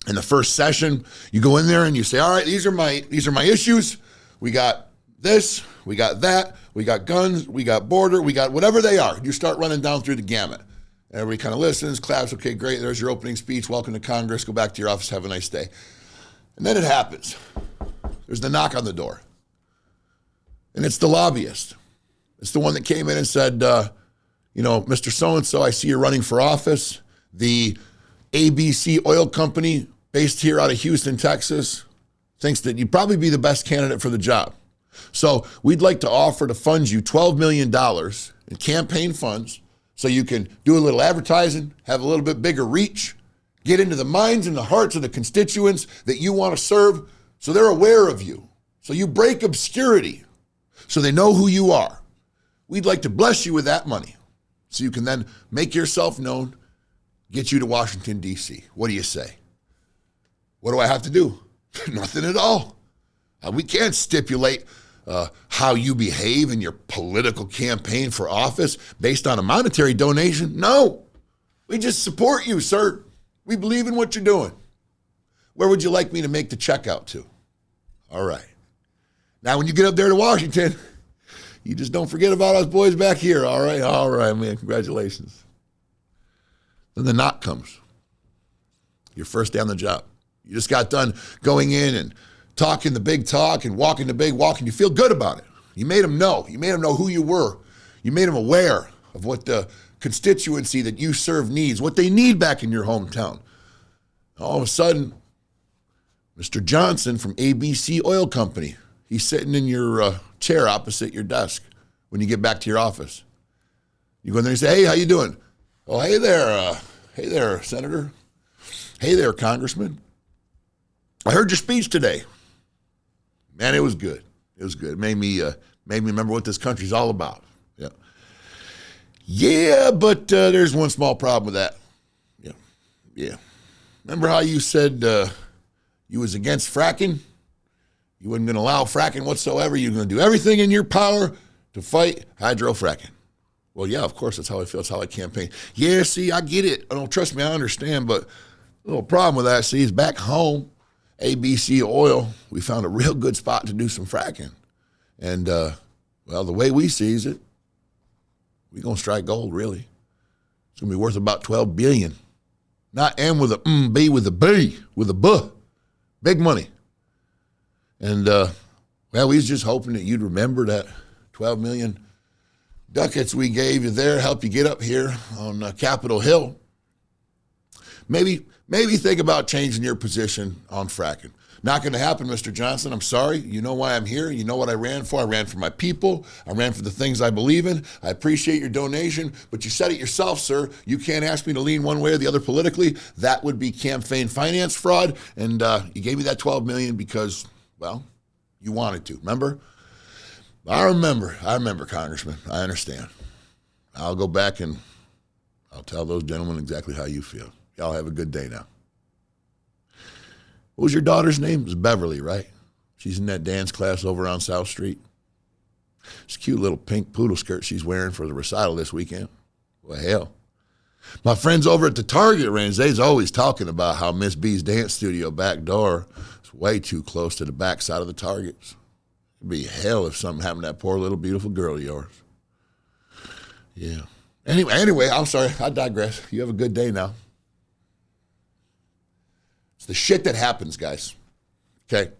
In the first session, you go in there and you say, all right, these are my issues. We got this, we got that, we got guns, we got border, we got whatever they are. You start running down through the gamut. Everybody kind of listens, claps, okay, great, there's your opening speech, welcome to Congress, go back to your office, have a nice day. And then it happens. There's the knock on the door. And it's the lobbyist. It's the one that came in and said, Mr. So-and-so, I see you're running for office. The ABC oil company based here out of Houston, Texas, thinks that you'd probably be the best candidate for the job. So we'd like to offer to fund you $12 million in campaign funds so you can do a little advertising, have a little bit bigger reach, get into the minds and the hearts of the constituents that you want to serve so they're aware of you. So you break obscurity so they know who you are. We'd like to bless you with that money so you can then make yourself known, get you to Washington, D.C. What do you say? What do I have to do? Nothing at all. We can't stipulate how you behave in your political campaign for office based on a monetary donation. No, we just support you, sir. We believe in what you're doing. Where would you like me to make the check out to? All right. Now, when you get up there to Washington, you just don't forget about us boys back here. All right, man. Congratulations. Then the knock comes. Your first day on the job. You just got done going in and talking the big talk and walking the big walk, and you feel good about it. You made them know. You made them know who you were. You made them aware of what the constituency that you serve needs, what they need back in your hometown. All of a sudden, Mr. Johnson from ABC Oil Company, he's sitting in your chair opposite your desk when you get back to your office. You go in there and say, hey, how you doing? Oh, hey there, Senator. Hey there, Congressman. I heard your speech today. Man, it was good. It was good. It made me remember what this country's all about. Yeah. Yeah, but there's one small problem with that. Yeah. Remember how you said you was against fracking? You wasn't going to allow fracking whatsoever. You're going to do everything in your power to fight hydrofracking. Well, yeah, of course, that's how I feel. That's how I campaign. Yeah, see, I get it. Trust me, I understand, but the little problem with that, see, is back home, ABC Oil, we found a real good spot to do some fracking. And, well, the way we sees it, we're going to strike gold, really. It's going to be worth about $12 billion. Not M with a B with a B, with a B. Big money. And, well, we was just hoping that you'd remember that 12 million ducats we gave you there, help you get up here on Capitol Hill. Maybe think about changing your position on fracking. Not going to happen, Mr. Johnson. I'm sorry. You know why I'm here. You know what I ran for. I ran for my people. I ran for the things I believe in. I appreciate your donation, but you said it yourself, sir. You can't ask me to lean one way or the other politically. That would be campaign finance fraud, and you gave me that $12 million because, well, you wanted to. Remember? I remember, Congressman. I understand. I'll go back and I'll tell those gentlemen exactly how you feel. Y'all have a good day now. What was your daughter's name? It was Beverly, right? She's in that dance class over on South Street. It's a cute little pink poodle skirt she's wearing for the recital this weekend. Well, hell. My friends over at the Target range, they's always talking about how Miss B's dance studio back door is way too close to the back side of the Targets. It'd be hell if something happened to that poor little beautiful girl of yours. Yeah. Anyway, I'm sorry. I digress. You have a good day now. It's the shit that happens, guys. Okay?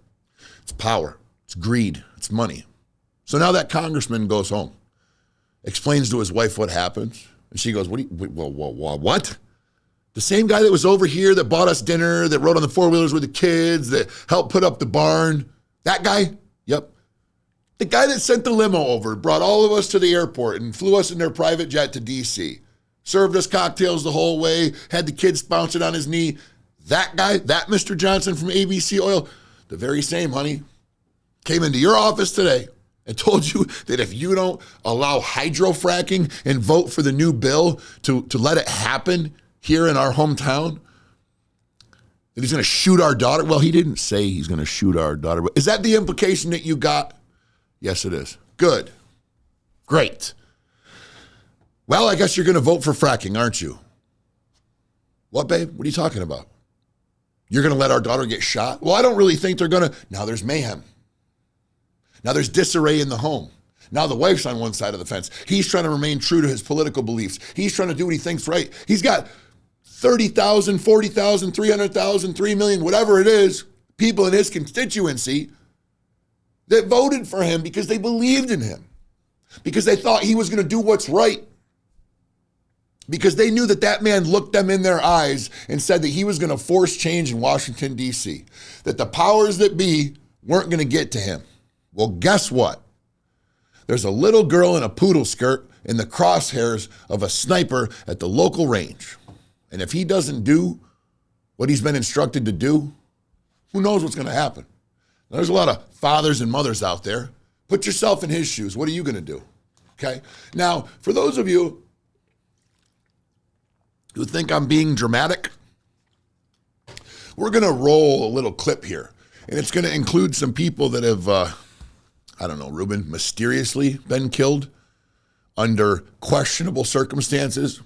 It's power. It's greed. It's money. So now that congressman goes home, explains to his wife what happens, and she goes, what? The same guy that was over here that bought us dinner, that rode on the four-wheelers with the kids, that helped put up the barn, that guy? Yep. The guy that sent the limo over, brought all of us to the airport and flew us in their private jet to D.C., served us cocktails the whole way, had the kids bouncing on his knee. That guy, that Mr. Johnson from ABC Oil, the very same, honey, came into your office today and told you that if you don't allow hydrofracking and vote for the new bill to let it happen here in our hometown, that he's going to shoot our daughter. Well, he didn't say he's going to shoot our daughter. But is that the implication that you got? Yes, it is. Good. Great. Well, I guess you're going to vote for fracking, aren't you? What, babe? What are you talking about? You're going to let our daughter get shot? Well, I don't really think they're going to. Now there's mayhem. Now there's disarray in the home. Now the wife's on one side of the fence. He's trying to remain true to his political beliefs. He's trying to do what he thinks right. He's got 30,000, 40,000, 300,000, 3 million, whatever it is, people in his constituency that voted for him because they believed in him, because they thought he was going to do what's right, because they knew that that man looked them in their eyes and said that he was going to force change in Washington, D.C., that the powers that be weren't going to get to him. Well, guess what? There's a little girl in a poodle skirt in the crosshairs of a sniper at the local range. And if he doesn't do what he's been instructed to do, who knows what's going to happen? There's a lot of fathers and mothers out there. Put yourself in his shoes. What are you going to do? Okay? Now, for those of you who think I'm being dramatic, we're going to roll a little clip here. And it's going to include some people that have, Ruben, mysteriously been killed under questionable circumstances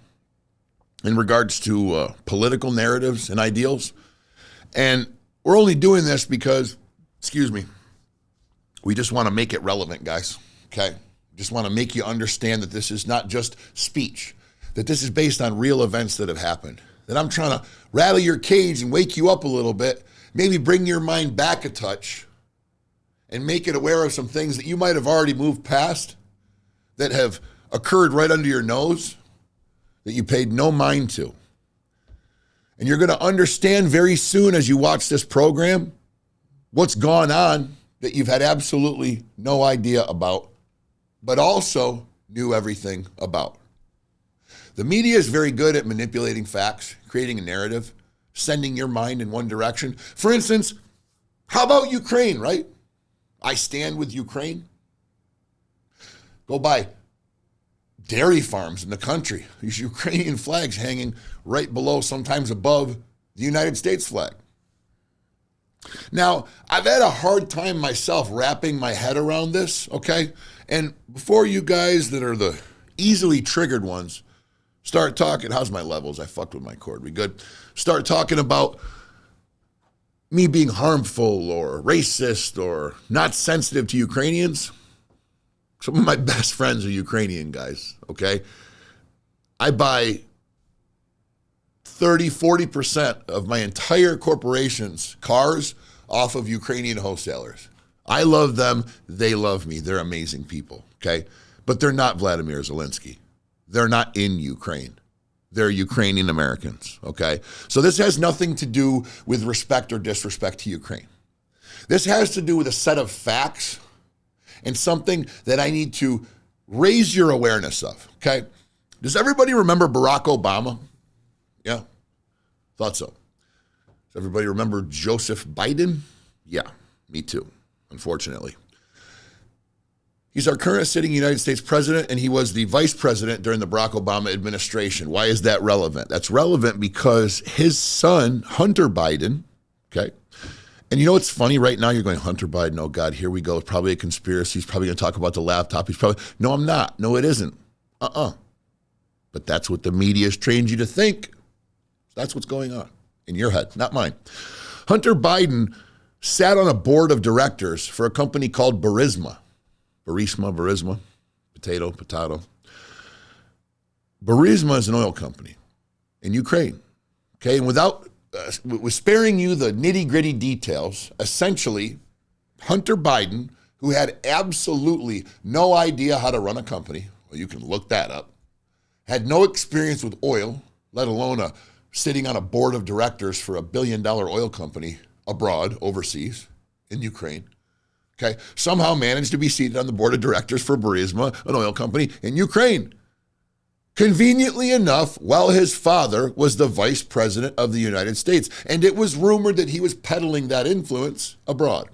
in regards to political narratives and ideals. And we're only doing this because, we just want to make it relevant, guys, okay? Just want to make you understand that this is not just speech, that this is based on real events that have happened, that I'm trying to rattle your cage and wake you up a little bit, maybe bring your mind back a touch and make it aware of some things that you might have already moved past, that have occurred right under your nose, that you paid no mind to. And you're going to understand very soon as you watch this program what's gone on that you've had absolutely no idea about, but also knew everything about. The media is very good at manipulating facts, creating a narrative, sending your mind in one direction. For instance, how about Ukraine, right? I stand with Ukraine. Go by dairy farms in the country. These Ukrainian flags hanging right below, sometimes above, the United States flag. Now, I've had a hard time myself wrapping my head around this, okay? And before you guys that are the easily triggered ones start talking, how's my levels? I fucked with my cord. We good? Start talking about me being harmful or racist or not sensitive to Ukrainians. Some of my best friends are Ukrainian guys, okay? I buy 30-40% of my entire corporation's cars off of Ukrainian wholesalers. I love them. They love me. They're amazing people, okay? But they're not Vladimir Zelensky. They're not in Ukraine. They're Ukrainian Americans, okay? So this has nothing to do with respect or disrespect to Ukraine. This has to do with a set of facts and something that I need to raise your awareness of, okay? Does everybody remember Barack Obama? Yeah, thought so. Does everybody remember Joseph Biden? Yeah, me too, unfortunately. He's our current sitting United States president, and he was the vice president during the Barack Obama administration. Why is that relevant? That's relevant because his son, Hunter Biden, okay, and you know what's funny right now? You're going, Hunter Biden, oh God, here we go. It's probably a conspiracy. He's probably going to talk about the laptop. No, I'm not. No, it isn't. But that's what the media has trained you to think. That's what's going on in your head, not mine. Hunter Biden sat on a board of directors for a company called Burisma. Burisma, potato. Burisma is an oil company in Ukraine, okay? And with sparing you the nitty-gritty details, essentially, Hunter Biden, who had absolutely no idea how to run a company, well, you can look that up, had no experience with oil, let alone sitting on a board of directors for a $1 billion oil company abroad, overseas, in Ukraine, okay, somehow managed to be seated on the board of directors for Burisma, an oil company in Ukraine. Conveniently enough, while his father was the vice president of the United States, and it was rumored that he was peddling that influence abroad.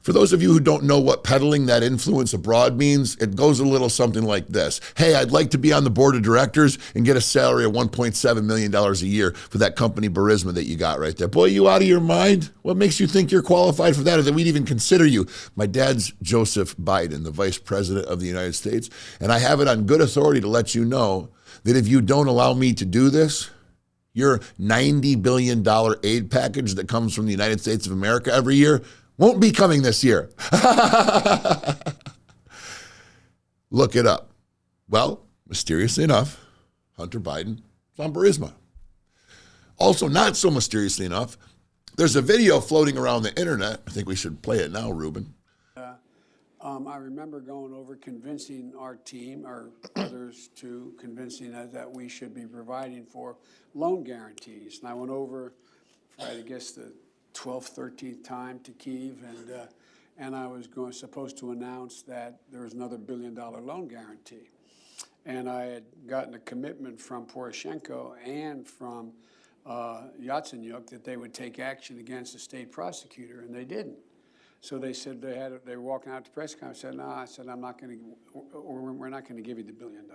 For those of you who don't know what peddling that influence abroad means, it goes a little something like this. Hey, I'd like to be on the board of directors and get a salary of $1.7 million a year for that company Burisma that you got right there. Boy, you out of your mind? What makes you think you're qualified for that or that we'd even consider you? My dad's Joseph Biden, the vice president of the United States, and I have it on good authority to let you know that if you don't allow me to do this, your $90 billion aid package that comes from the United States of America every year won't be coming this year. Look it up. Well, mysteriously enough, Hunter Biden is on Burisma. Also, not so mysteriously enough, there's a video floating around the internet. I think we should play it now, Ruben. I remember going over convincing our team, or others too, convincing us that we should be providing for loan guarantees. And I went over for, I guess, the 12th, 13th time to Kyiv, and I was supposed to announce that there was another $1 billion loan guarantee. And I had gotten a commitment from Poroshenko and from Yatsenyuk that they would take action against the state prosecutor, and they didn't. So they said they were walking out to press conference. I said, no, I said, we're not going to give you the $1 billion.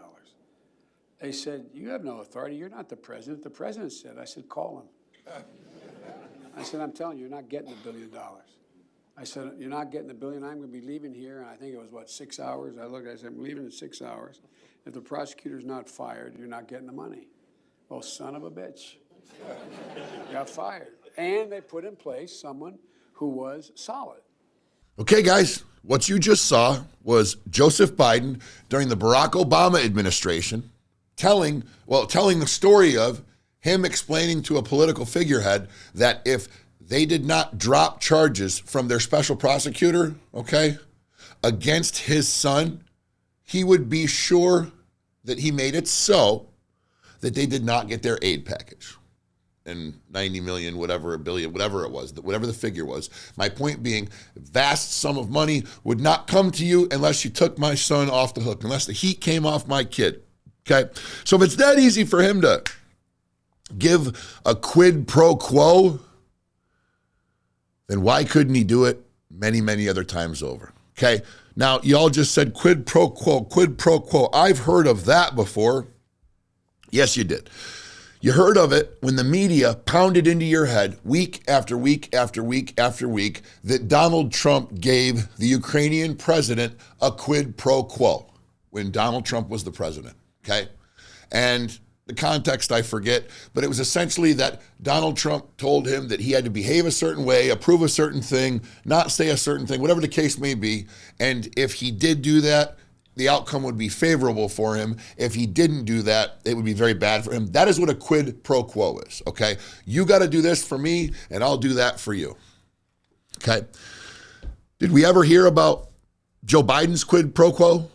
They said, you have no authority. You're not the president. The president said. I said, call him. I said, I'm telling you, you're not getting $1 billion. I said, you're not getting $1 billion. I'm going to be leaving here. And I think it was, 6 hours? I said, I'm leaving in 6 hours. If the prosecutor's not fired, you're not getting the money. Well, son of a bitch. Got fired. And they put in place someone who was solid. Okay, guys, what you just saw was Joseph Biden during the Barack Obama administration telling the story of him explaining to a political figurehead that if they did not drop charges from their special prosecutor, okay, against his son, he would be sure that he made it so that they did not get their aid package. And 90 million, whatever, a billion, whatever it was, whatever the figure was. My point being, vast sum of money would not come to you unless you took my son off the hook, unless the heat came off my kid, okay? So if it's that easy for him to give a quid pro quo, then why couldn't he do it many, many other times over? Okay, now y'all just said quid pro quo, quid pro quo. I've heard of that before. Yes, you did. You heard of it when the media pounded into your head week after week after week after week that Donald Trump gave the Ukrainian president a quid pro quo when Donald Trump was the president, okay? And the context I forget, but it was essentially that Donald Trump told him that he had to behave a certain way, approve a certain thing, not say a certain thing, whatever the case may be. And if he did do that, the outcome would be favorable for him. If he didn't do that, it would be very bad for him. That is what a quid pro quo is, okay? You got to do this for me, and I'll do that for you, okay? Did we ever hear about Joe Biden's quid pro quo?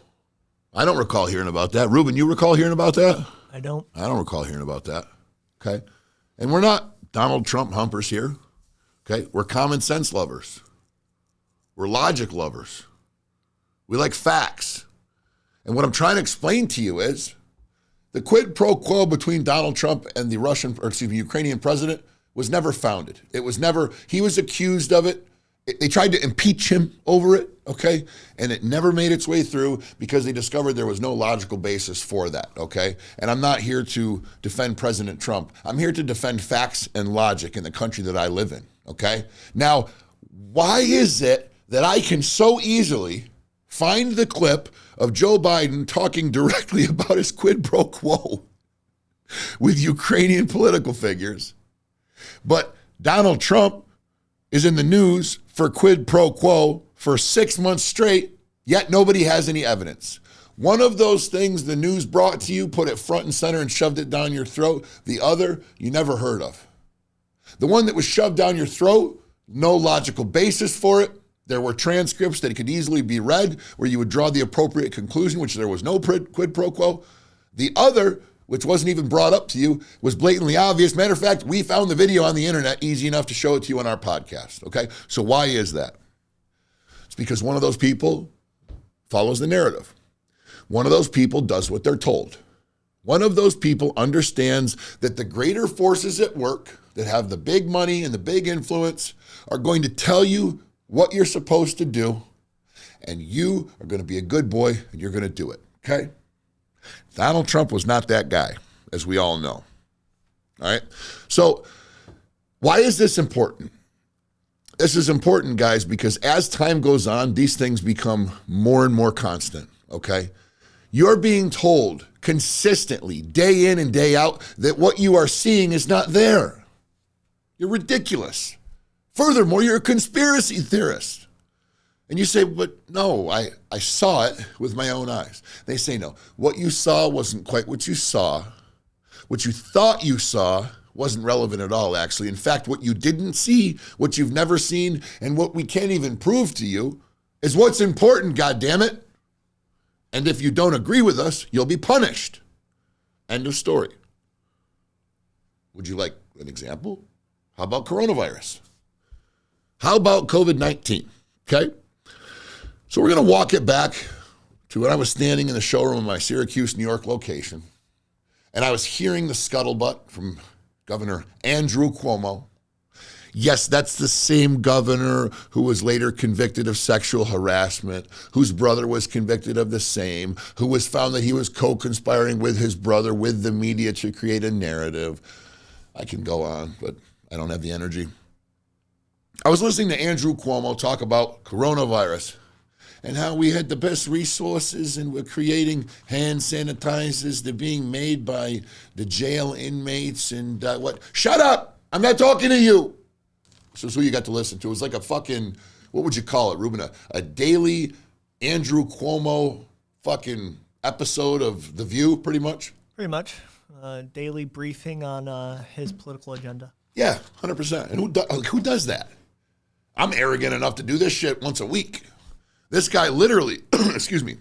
I don't recall hearing about that. Ruben, you recall hearing about that? I don't recall hearing about that, okay? And we're not Donald Trump humpers here, okay? We're common sense lovers. We're logic lovers. We like facts. And what I'm trying to explain to you is the quid pro quo between Donald Trump and the Ukrainian president was never founded. It was never, he was accused of it. They tried to impeach him over it, okay? And it never made its way through because they discovered there was no logical basis for that, okay? And I'm not here to defend President Trump. I'm here to defend facts and logic in the country that I live in, okay? Now, why is it that I can so easily find the clip of Joe Biden talking directly about his quid pro quo with Ukrainian political figures, but Donald Trump is in the news for quid pro quo for 6 months straight, yet nobody has any evidence? One of those things the news brought to you, put it front and center and shoved it down your throat. The other, you never heard of. The one that was shoved down your throat, no logical basis for it, There were transcripts that could easily be read where you would draw the appropriate conclusion, which there was no quid pro quo. The other, which wasn't even brought up to you, was blatantly obvious. Matter of fact, we found the video on the internet easy enough to show it to you on our podcast, okay? So why is that? It's because one of those people follows the narrative. One of those people does what they're told. One of those people understands that the greater forces at work that have the big money and the big influence are going to tell you what you're supposed to do, and you are going to be a good boy and you're going to do it, okay? Donald Trump was not that guy, as we all know. All right? So why is this important? This is important, guys, because as time goes on, these things become more and more constant, okay? You're being told consistently, day in and day out, that what you are seeing is not there. You're ridiculous. Furthermore, you're a conspiracy theorist. And you say, but no, I saw it with my own eyes. They say, no, what you saw wasn't quite what you saw. What you thought you saw wasn't relevant at all, actually. In fact, what you didn't see, what you've never seen, and what we can't even prove to you is what's important, goddammit. And if you don't agree with us, you'll be punished. End of story. Would you like an example? How about coronavirus? How about COVID-19? Okay? So we're going to walk it back to when I was standing in the showroom of my Syracuse, New York location, and I was hearing the scuttlebutt from Governor Andrew Cuomo. Yes, that's the same governor who was later convicted of sexual harassment, whose brother was convicted of the same, who was found that he was co-conspiring with his brother with the media to create a narrative. I can go on, but I don't have the energy. I was listening to Andrew Cuomo talk about coronavirus and how we had the best resources and we're creating hand sanitizers. They're being made by the jail inmates and what? Shut up! I'm not talking to you. This is who you got to listen to. It was like a fucking, what would you call it, Ruben? A daily Andrew Cuomo fucking episode of The View, pretty much? Pretty much. Daily briefing on his political agenda. Yeah, 100%. And who does that? I'm arrogant enough to do this shit once a week. This guy literally, excuse me,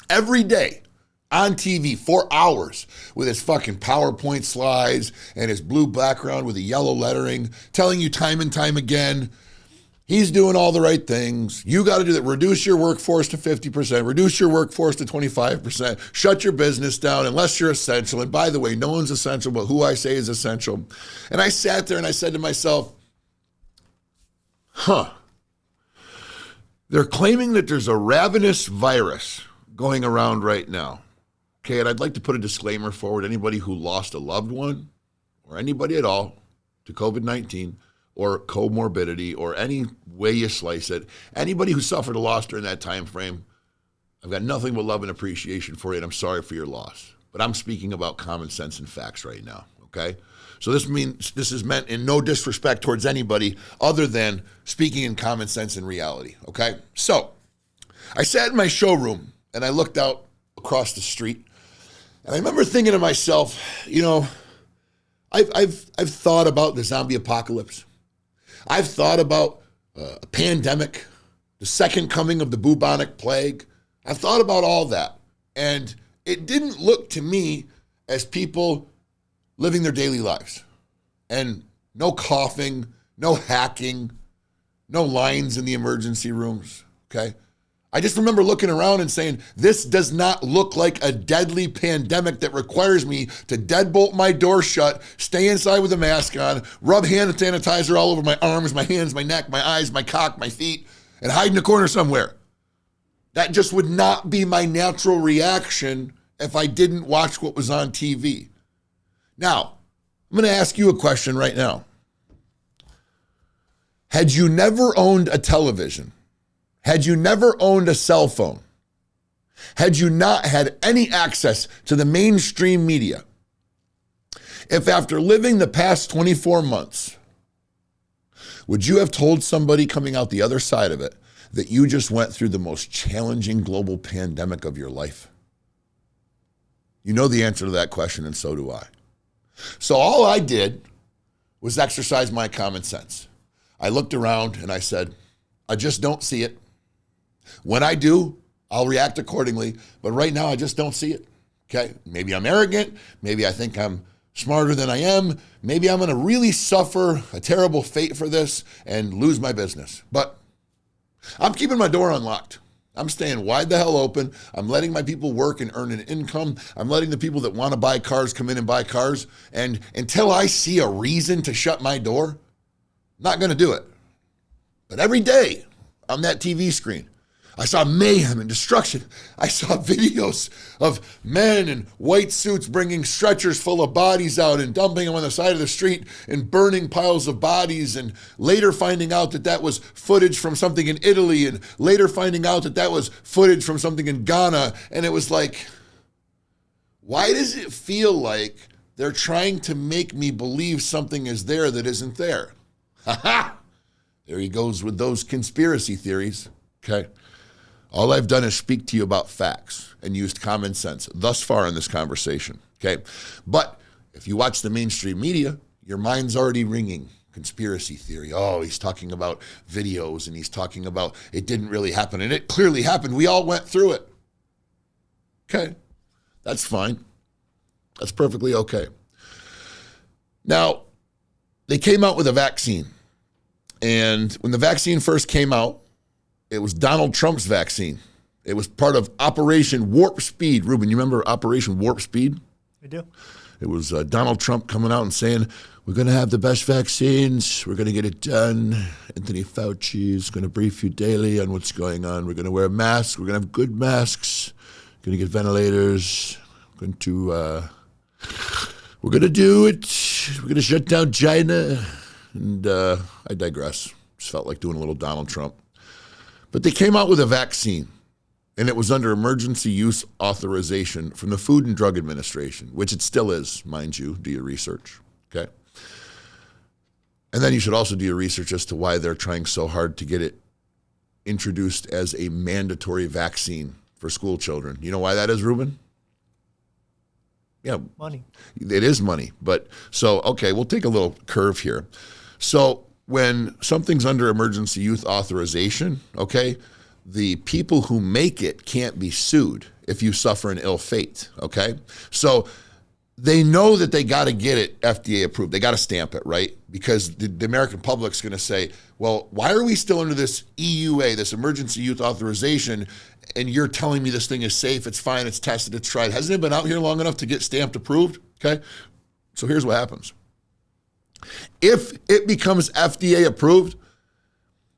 every day on TV for hours with his fucking PowerPoint slides and his blue background with the yellow lettering, telling you time and time again, he's doing all the right things. You got to do that. Reduce your workforce to 50%. Reduce your workforce to 25%. Shut your business down unless you're essential. And by the way, no one's essential, but who I say is essential. And I sat there and I said to myself, they're claiming that there's a ravenous virus going around right now. Okay, and I'd like to put a disclaimer forward. Anybody who lost a loved one or anybody at all to COVID-19 or comorbidity or any way you slice it, anybody who suffered a loss during that time frame, I've got nothing but love and appreciation for you, and I'm sorry for your loss. But I'm speaking about common sense and facts right now, okay? So this is meant in no disrespect towards anybody other than speaking in common sense and reality, okay? So I sat in my showroom and I looked out across the street and I remember thinking to myself, you know, I've thought about the zombie apocalypse. I've thought about a pandemic, the second coming of the bubonic plague. I've thought about all that. And it didn't look to me as people living their daily lives. And no coughing, no hacking, no lines in the emergency rooms, okay? I just remember looking around and saying, this does not look like a deadly pandemic that requires me to deadbolt my door shut, stay inside with a mask on, rub hand sanitizer all over my arms, my hands, my neck, my eyes, my cock, my feet, and hide in a corner somewhere. That just would not be my natural reaction if I didn't watch what was on TV. Now, I'm going to ask you a question right now. Had you never owned a television, had you never owned a cell phone, had you not had any access to the mainstream media, if after living the past 24 months, would you have told somebody coming out the other side of it that you just went through the most challenging global pandemic of your life? You know the answer to that question, and so do I. So all I did was exercise my common sense. I looked around and I said, I just don't see it. When I do, I'll react accordingly. But right now, I just don't see it. Okay? Maybe I'm arrogant. Maybe I think I'm smarter than I am. Maybe I'm going to really suffer a terrible fate for this and lose my business. But I'm keeping my door unlocked. I'm staying wide the hell open. I'm letting my people work and earn an income. I'm letting the people that want to buy cars come in and buy cars. And until I see a reason to shut my door, I'm not going to do it. But every day on that TV screen, I saw mayhem and destruction. I saw videos of men in white suits bringing stretchers full of bodies out and dumping them on the side of the street and burning piles of bodies, and later finding out that that was footage from something in Italy, and later finding out that that was footage from something in Ghana. And it was like, why does it feel like they're trying to make me believe something is there that isn't there? Ha ha! There he goes with those conspiracy theories, okay? All I've done is speak to you about facts and used common sense thus far in this conversation, okay? But if you watch the mainstream media, your mind's already ringing. Conspiracy theory. Oh, he's talking about videos and he's talking about it didn't really happen. And it clearly happened. We all went through it. Okay, that's fine. That's perfectly okay. Now, they came out with a vaccine. And when the vaccine first came out, it was Donald Trump's vaccine. It was part of Operation Warp Speed. Ruben, you remember Operation Warp Speed? I do. It was Donald Trump coming out and saying, we're going to have the best vaccines. We're going to get it done. Anthony Fauci is going to brief you daily on what's going on. We're going to wear masks. We're going to have good masks. We're going to get ventilators. We're going to do it. We're going to shut down China. And I digress. Just felt like doing a little Donald Trump. But they came out with a vaccine, and it was under emergency use authorization from the Food and Drug Administration, which it still is, mind you. Do your research, okay? And then you should also do your research as to why they're trying so hard to get it introduced as a mandatory vaccine for school children. You know why that is, Ruben? Yeah. Money. It is money. But so, okay, we'll take a little curve here. So when something's under emergency use authorization, okay, the people who make it can't be sued if you suffer an ill fate, okay? So they know that they got to get it FDA approved. They got to stamp it, right? Because the American public's going to say, well, why are we still under this EUA, this emergency use authorization, and you're telling me this thing is safe, it's fine, it's tested, it's tried. Hasn't it been out here long enough to get stamped approved? Okay? So here's what happens. If it becomes FDA approved,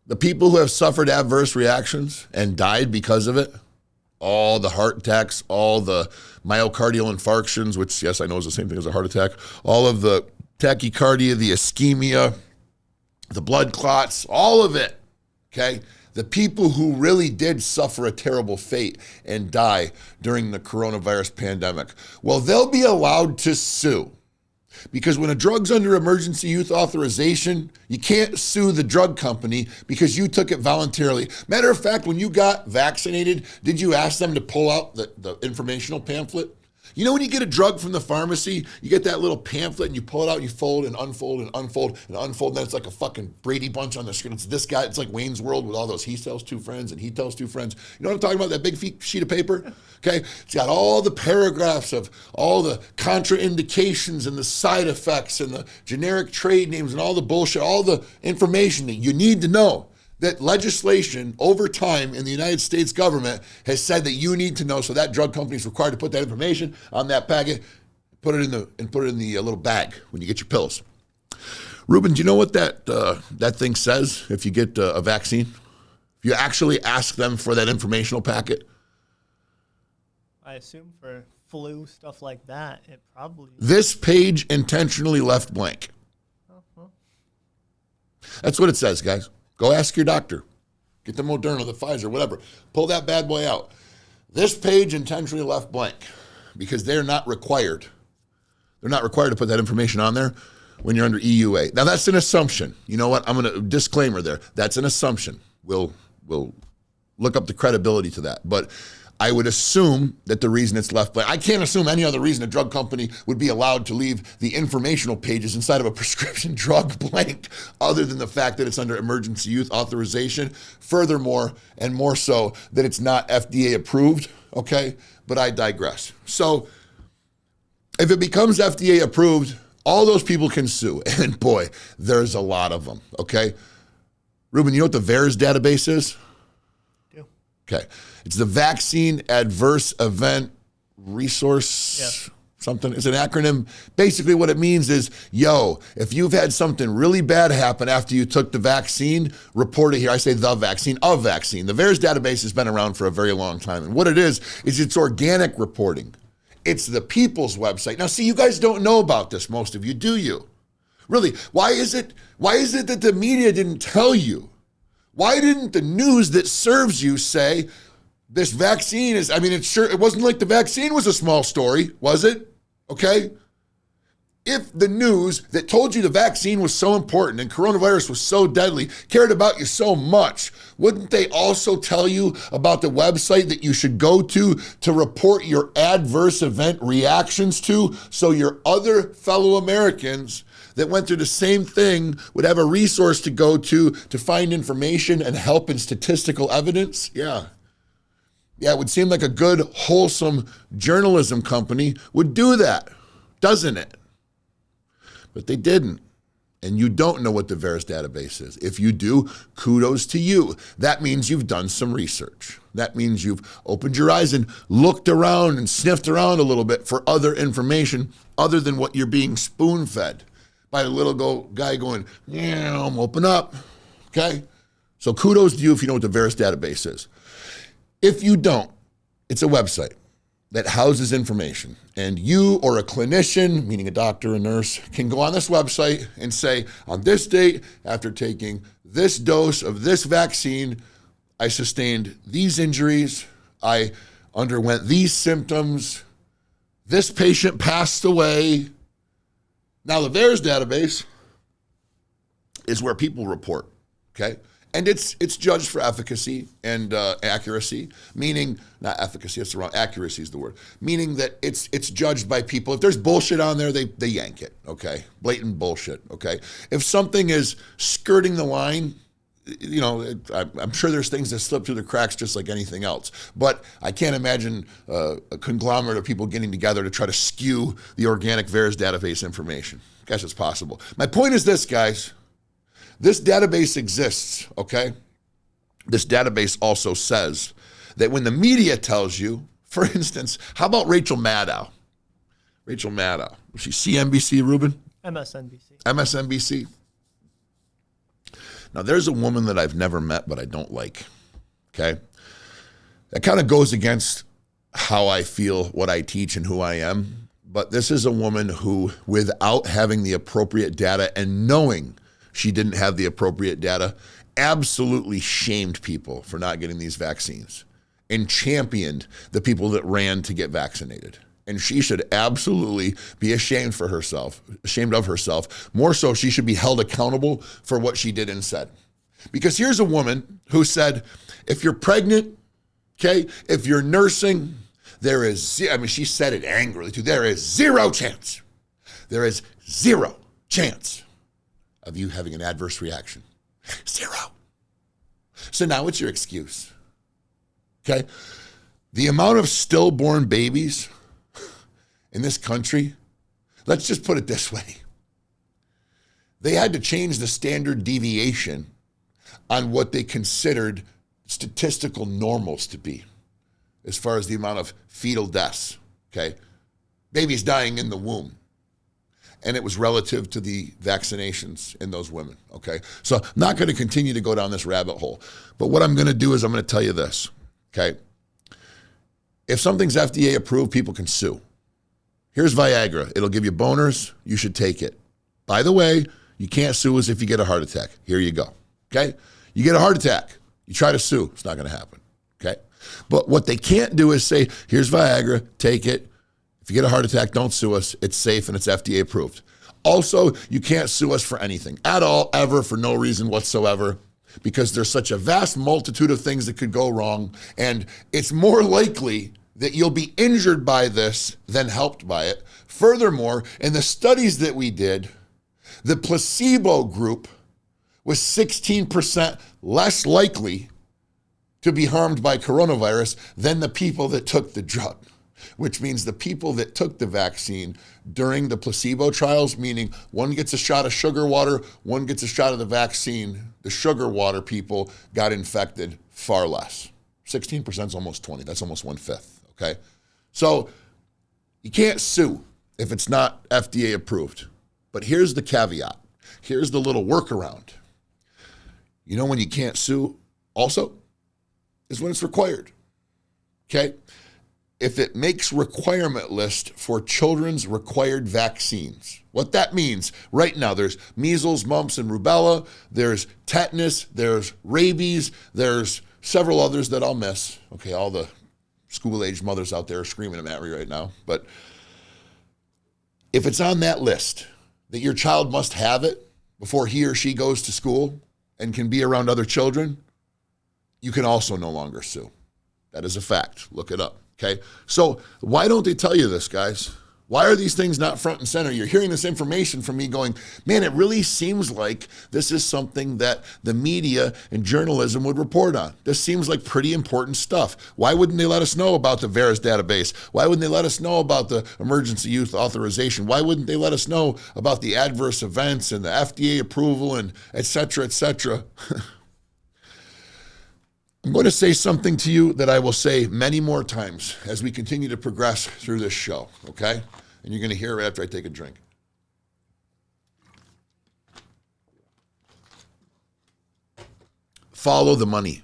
the people who have suffered adverse reactions and died because of it, all the heart attacks, all the myocardial infarctions, which, yes, I know is the same thing as a heart attack, all of the tachycardia, the ischemia, the blood clots, all of it, okay? The people who really did suffer a terrible fate and die during the coronavirus pandemic, well, they'll be allowed to sue. Because when a drug's under emergency use authorization, you can't sue the drug company because you took it voluntarily. Matter of fact, when you got vaccinated, did you ask them to pull out the informational pamphlet? You know when you get a drug from the pharmacy, you get that little pamphlet and you pull it out and you fold and unfold and unfold and unfold, and then it's like a fucking Brady Bunch on the screen. It's this guy, it's like Wayne's World with all those he tells two friends and he tells two friends. You know what I'm talking about, that big sheet of paper? Okay, it's got all the paragraphs of all the contraindications and the side effects and the generic trade names and all the bullshit, all the information that you need to know. That legislation over time in the United States government has said that you need to know, so that drug company is required to put that information on that packet, put it in the little bag when you get your pills. Ruben, do you know what that thing says if you get a vaccine? If you actually ask them for that informational packet? I assume for flu, stuff like that, it probably... This page intentionally left blank. Uh-huh. That's what it says, guys. Go ask your doctor. Get the Moderna, the Pfizer, whatever. Pull that bad boy out. This page intentionally left blank because they're not required. They're not required to put that information on there when you're under EUA. Now, that's an assumption. You know what? I'm going to disclaimer there. That's an assumption. We'll look up the credibility to that. But I would assume that the reason it's left blank, I can't assume any other reason a drug company would be allowed to leave the informational pages inside of a prescription drug blank other than the fact that it's under emergency use authorization. Furthermore, and more so, that it's not FDA approved, okay? But I digress. So if it becomes FDA approved, all those people can sue. And boy, there's a lot of them, okay? Ruben, you know what the VAERS database is? Okay. It's the Vaccine Adverse Event Resource something. It's an acronym. Basically what it means is, if you've had something really bad happen after you took the vaccine, report it here. I say the vaccine, of vaccine. The VAERS database has been around for a very long time. And what it is it's organic reporting. It's the people's website. Now, see, you guys don't know about this, most of you, do you? Really, why is it that the media didn't tell you? Why didn't the news that serves you say this vaccine is, it wasn't like the vaccine was a small story, was it? Okay? If the news that told you the vaccine was so important and coronavirus was so deadly cared about you so much, wouldn't they also tell you about the website that you should go to report your adverse event reactions to, so your other fellow Americans that went through the same thing would have a resource to go to find information and help in statistical evidence? Yeah, it would seem like a good, wholesome journalism company would do that, doesn't it? But they didn't. And you don't know what the VAERS database is. If you do, kudos to you. That means you've done some research. That means you've opened your eyes and looked around and sniffed around a little bit for other information other than what you're being spoon-fed by the little guy going, open up, okay? So kudos to you if you know what the VAERS database is. If you don't, it's a website that houses information, and you or a clinician, meaning a doctor, a nurse, can go on this website and say, on this date, after taking this dose of this vaccine, I sustained these injuries, I underwent these symptoms, this patient passed away. Now, the VAERS database is where people report, okay? And it's judged for efficacy and accuracy, meaning, not efficacy, that's the wrong, accuracy is the word, meaning that it's judged by people. If there's bullshit on there, they yank it, okay? Blatant bullshit, okay? If something is skirting the line, I'm sure there's things that slip through the cracks just like anything else. But I can't imagine a conglomerate of people getting together to try to skew the organic VAERS database information. I guess it's possible. My point is this, guys. This database exists, okay? This database also says that when the media tells you, for instance, how about Rachel Maddow? Rachel Maddow. Was she CNBC, Ruben? MSNBC. MSNBC. Now, there's a woman that I've never met, but I don't like, okay? That kind of goes against how I feel, what I teach, and who I am. But this is a woman who, without having the appropriate data and knowing she didn't have the appropriate data, absolutely shamed people for not getting these vaccines and championed the people that ran to get vaccinated. And she should absolutely be ashamed of herself. More so, she should be held accountable for what she did and said. Because here's a woman who said, if you're pregnant, okay, if you're nursing, she said it angrily too, there is zero chance. There is zero chance of you having an adverse reaction. Zero. So now what's your excuse? Okay? The amount of stillborn babies in this country, let's just put it this way. They had to change the standard deviation on what they considered statistical normals to be as far as the amount of fetal deaths, okay? Babies dying in the womb. And it was relative to the vaccinations in those women, okay? So I'm not going to continue to go down this rabbit hole. But what I'm going to do is I'm going to tell you this, okay? If something's FDA approved, people can sue. Here's Viagra. It'll give you boners. You should take it. By the way, you can't sue us if you get a heart attack. Here you go, okay? You get a heart attack. You try to sue. It's not going to happen, okay? But what they can't do is say, here's Viagra, take it. If you get a heart attack, don't sue us. It's safe and it's FDA approved. Also, you can't sue us for anything at all, ever, for no reason whatsoever, because there's such a vast multitude of things that could go wrong, and it's more likely that you'll be injured by this than helped by it. Furthermore, in the studies that we did, the placebo group was 16% less likely to be harmed by coronavirus than the people that took the drug, which means the people that took the vaccine during the placebo trials, meaning one gets a shot of sugar water, one gets a shot of the vaccine, the sugar water people got infected far less. 16% is almost 20. That's almost 1/5, okay? So you can't sue if it's not FDA approved. But here's the caveat. Here's the little workaround. You know when you can't sue also? Is when it's required, okay? If it makes requirement list for children's required vaccines. What that means, right now there's measles, mumps, and rubella, there's tetanus, there's rabies, there's several others that I'll miss. Okay, all the school-age mothers out there are screaming at me right now. But if it's on that list that your child must have it before he or she goes to school and can be around other children, you can also no longer sue. That is a fact. Look it up, okay? So why don't they tell you this, guys? Why are these things not front and center? You're hearing this information from me going, man, it really seems like this is something that the media and journalism would report on. This seems like pretty important stuff. Why wouldn't they let us know about the VAERS database? Why wouldn't they let us know about the emergency use authorization? Why wouldn't they let us know about the adverse events and the FDA approval and et cetera, et cetera? I'm going to say something to you that I will say many more times as we continue to progress through this show, okay? And you're going to hear it after I take a drink. Follow the money.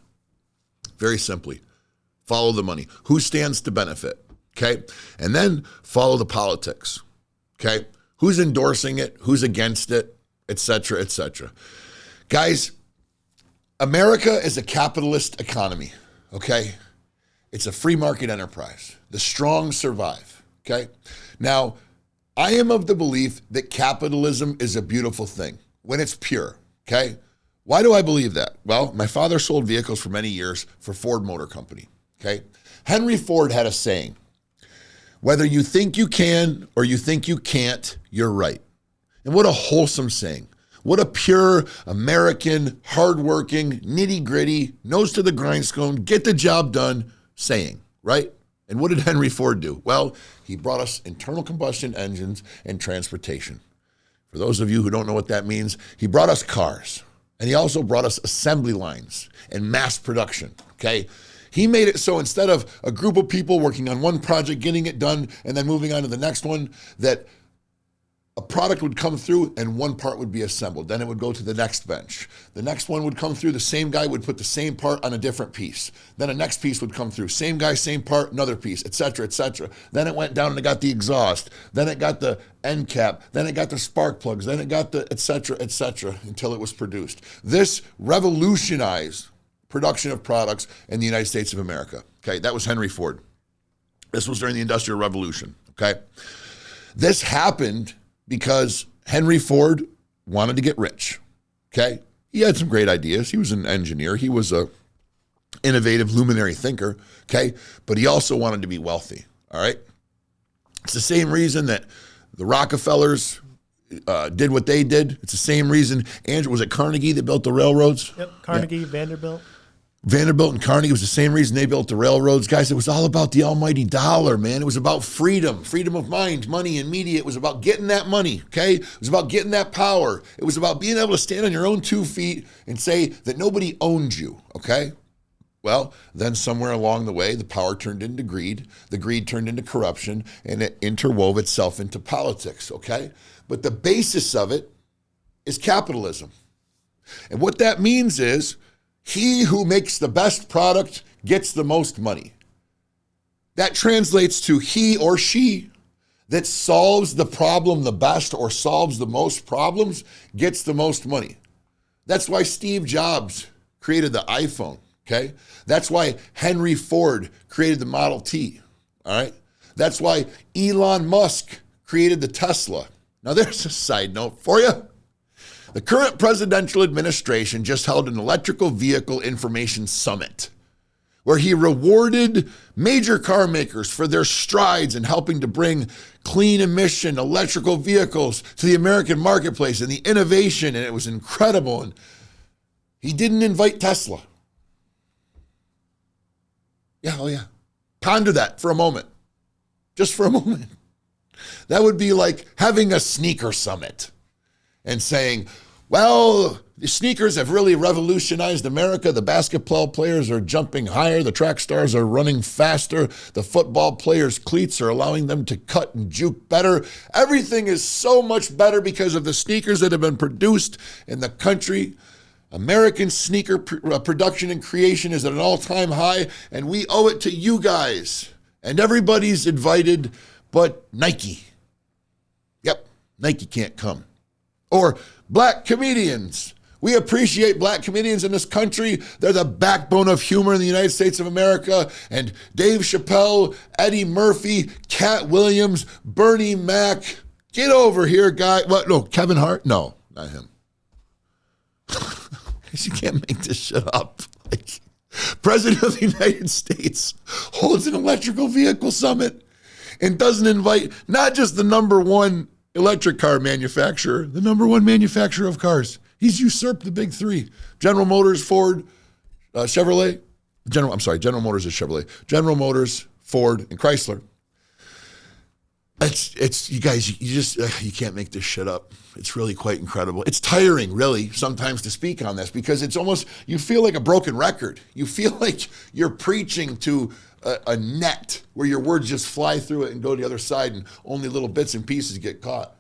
Very simply, follow the money. Who stands to benefit, okay? And then follow the politics, okay? Who's endorsing it? Who's against it? Et cetera, et cetera. Guys, America is a capitalist economy, okay? It's a free market enterprise. The strong survive, okay? Now, I am of the belief that capitalism is a beautiful thing when it's pure, okay? Why do I believe that? Well, my father sold vehicles for many years for Ford Motor Company, okay? Henry Ford had a saying, whether you think you can or you think you can't, you're right. And what a wholesome saying. What a pure American, hardworking, nitty-gritty, nose to the grindstone, get the job done saying, right? And what did Henry Ford do? Well, he brought us internal combustion engines and transportation. For those of you who don't know what that means, he brought us cars. And he also brought us assembly lines and mass production, okay? He made it so instead of a group of people working on one project, getting it done, and then moving on to the next one, that a product would come through and one part would be assembled. Then it would go to the next bench. The next one would come through, the same guy would put the same part on a different piece. Then a next piece would come through, same guy, same part, another piece, et cetera, et cetera. Then it went down and it got the exhaust. Then it got the end cap. Then it got the spark plugs. Then it got the et cetera, until it was produced. This revolutionized production of products in the United States of America. Okay, that was Henry Ford. This was during the Industrial Revolution, okay? This happened because Henry Ford wanted to get rich, okay? He had some great ideas. He was an engineer. He was a innovative luminary thinker, okay? But he also wanted to be wealthy, all right? It's the same reason that the Rockefellers did what they did. It's the same reason, Andrew, was it Carnegie that built the railroads? Yep, Carnegie, yeah. Vanderbilt and Carnegie was the same reason they built the railroads. Guys, it was all about the almighty dollar, man. It was about freedom of mind, money, and media. It was about getting that money, okay? It was about getting that power. It was about being able to stand on your own 2 feet and say that nobody owned you, okay? Well, then somewhere along the way, the power turned into greed. The greed turned into corruption, and it interwove itself into politics, okay? But the basis of it is capitalism. And what that means is, he who makes the best product gets the most money. That translates to he or she that solves the problem the best or solves the most problems gets the most money. That's why Steve Jobs created the iPhone, okay? That's why Henry Ford created the Model T, all right? That's why Elon Musk created the Tesla. Now there's a side note for you. The current presidential administration just held an electrical vehicle information summit where he rewarded major car makers for their strides in helping to bring clean emission electrical vehicles to the American marketplace and the innovation, and it was incredible. And he didn't invite Tesla. Yeah, oh yeah. Ponder that for a moment. Just for a moment. That would be like having a sneaker summit and saying, well, the sneakers have really revolutionized America. The basketball players are jumping higher. The track stars are running faster. The football players' cleats are allowing them to cut and juke better. Everything is so much better because of the sneakers that have been produced in the country. American sneaker production and creation is at an all-time high, and we owe it to you guys. And everybody's invited but Nike. Yep, Nike can't come. Or black comedians. We appreciate black comedians in this country. They're the backbone of humor in the United States of America. And Dave Chappelle, Eddie Murphy, Cat Williams, Bernie Mac. Get over here, guy. What? No, Kevin Hart? No, not him. You can't make this shit up. Like, President of the United States holds an electrical vehicle summit and doesn't invite not just the number one electric car manufacturer, the number one manufacturer of cars. He's usurped the big three. General Motors, Ford, Chevrolet. General Motors is Chevrolet. General Motors, Ford, and Chrysler. It's you guys, you can't make this shit up. It's really quite incredible. It's tiring, really, sometimes to speak on this because it's almost, you feel like a broken record. You feel like you're preaching to a net where your words just fly through it and go to the other side and only little bits and pieces get caught.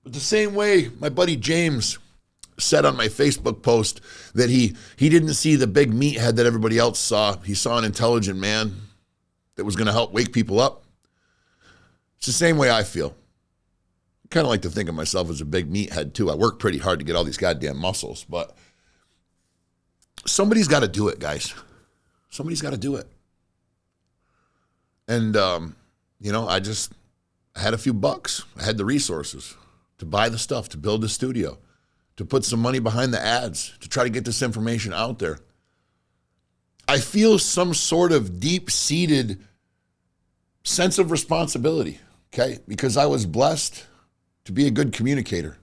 But the same way my buddy James said on my Facebook post that he didn't see the big meathead that everybody else saw. He saw an intelligent man that was going to help wake people up. It's the same way I feel. I kind of like to think of myself as a big meathead too. I work pretty hard to get all these goddamn muscles, but somebody's got to do it, guys. Somebody's got to do it. And, I had a few bucks. I had the resources to buy the stuff, to build the studio, to put some money behind the ads, to try to get this information out there. I feel some sort of deep-seated sense of responsibility, okay? Because I was blessed to be a good communicator.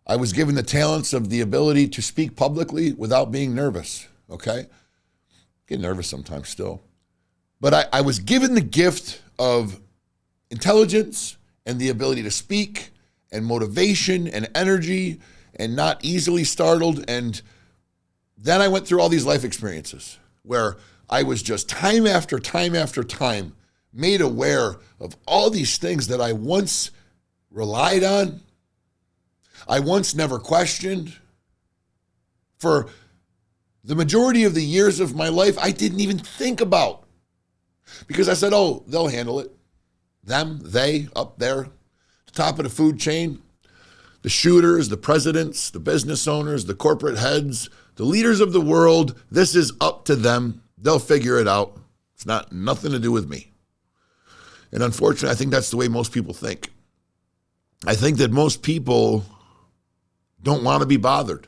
I was given the talents of the ability to speak publicly without being nervous, okay? Get nervous sometimes still. But I was given the gift of intelligence and the ability to speak and motivation and energy and not easily startled. And then I went through all these life experiences where I was just time after time after time made aware of all these things that I once relied on, I once never questioned. For the majority of the years of my life, I didn't even think about. Because I said, oh, they'll handle it. Them, they, up there, the top of the food chain, the shooters, the presidents, the business owners, the corporate heads, the leaders of the world, this is up to them. They'll figure it out. It's nothing to do with me. And unfortunately, I think that's the way most people think. I think that most people don't want to be bothered.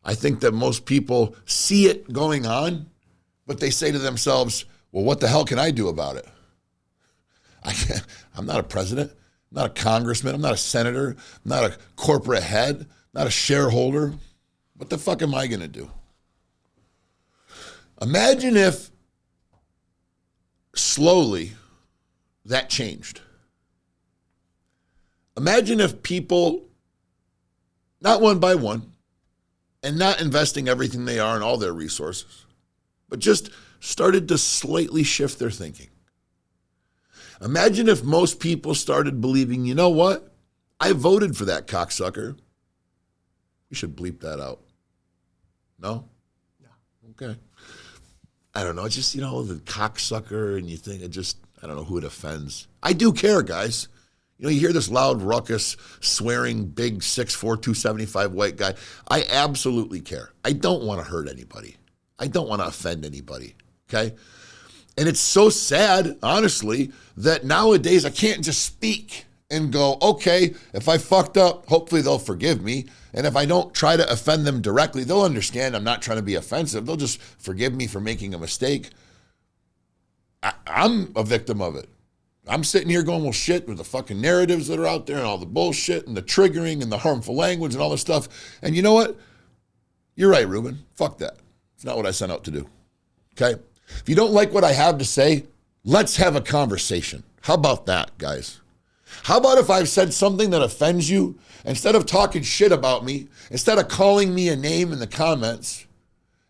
I think that most people see it going on, but they say to themselves, well, what the hell can I do about it? I'm not a president. I'm not a congressman. I'm not a senator. I'm not a corporate head. I'm not a shareholder. What the fuck am I going to do? Imagine if slowly that changed. Imagine if people, not one by one, and not investing everything they are in all their resources, but just started to slightly shift their thinking. Imagine if most people started believing, you know what? I voted for that cocksucker. We should bleep that out. No? No. Okay. I don't know. It's just, the cocksucker, and you think I don't know who it offends. I do care, guys. You hear this loud, ruckus, swearing, big 6'4", 275 white guy. I absolutely care. I don't want to hurt anybody. I don't want to offend anybody, okay? And it's so sad, honestly, that nowadays I can't just speak and go, okay, if I fucked up, hopefully they'll forgive me. And if I don't try to offend them directly, they'll understand I'm not trying to be offensive. They'll just forgive me for making a mistake. I'm a victim of it. I'm sitting here going, well, shit, with the fucking narratives that are out there and all the bullshit and the triggering and the harmful language and all this stuff. And you know what? You're right, Ruben. Fuck that. It's not what I sent out to do. Okay? If you don't like what I have to say, let's have a conversation. How about that, guys? How about if I've said something that offends you, instead of talking shit about me, instead of calling me a name in the comments,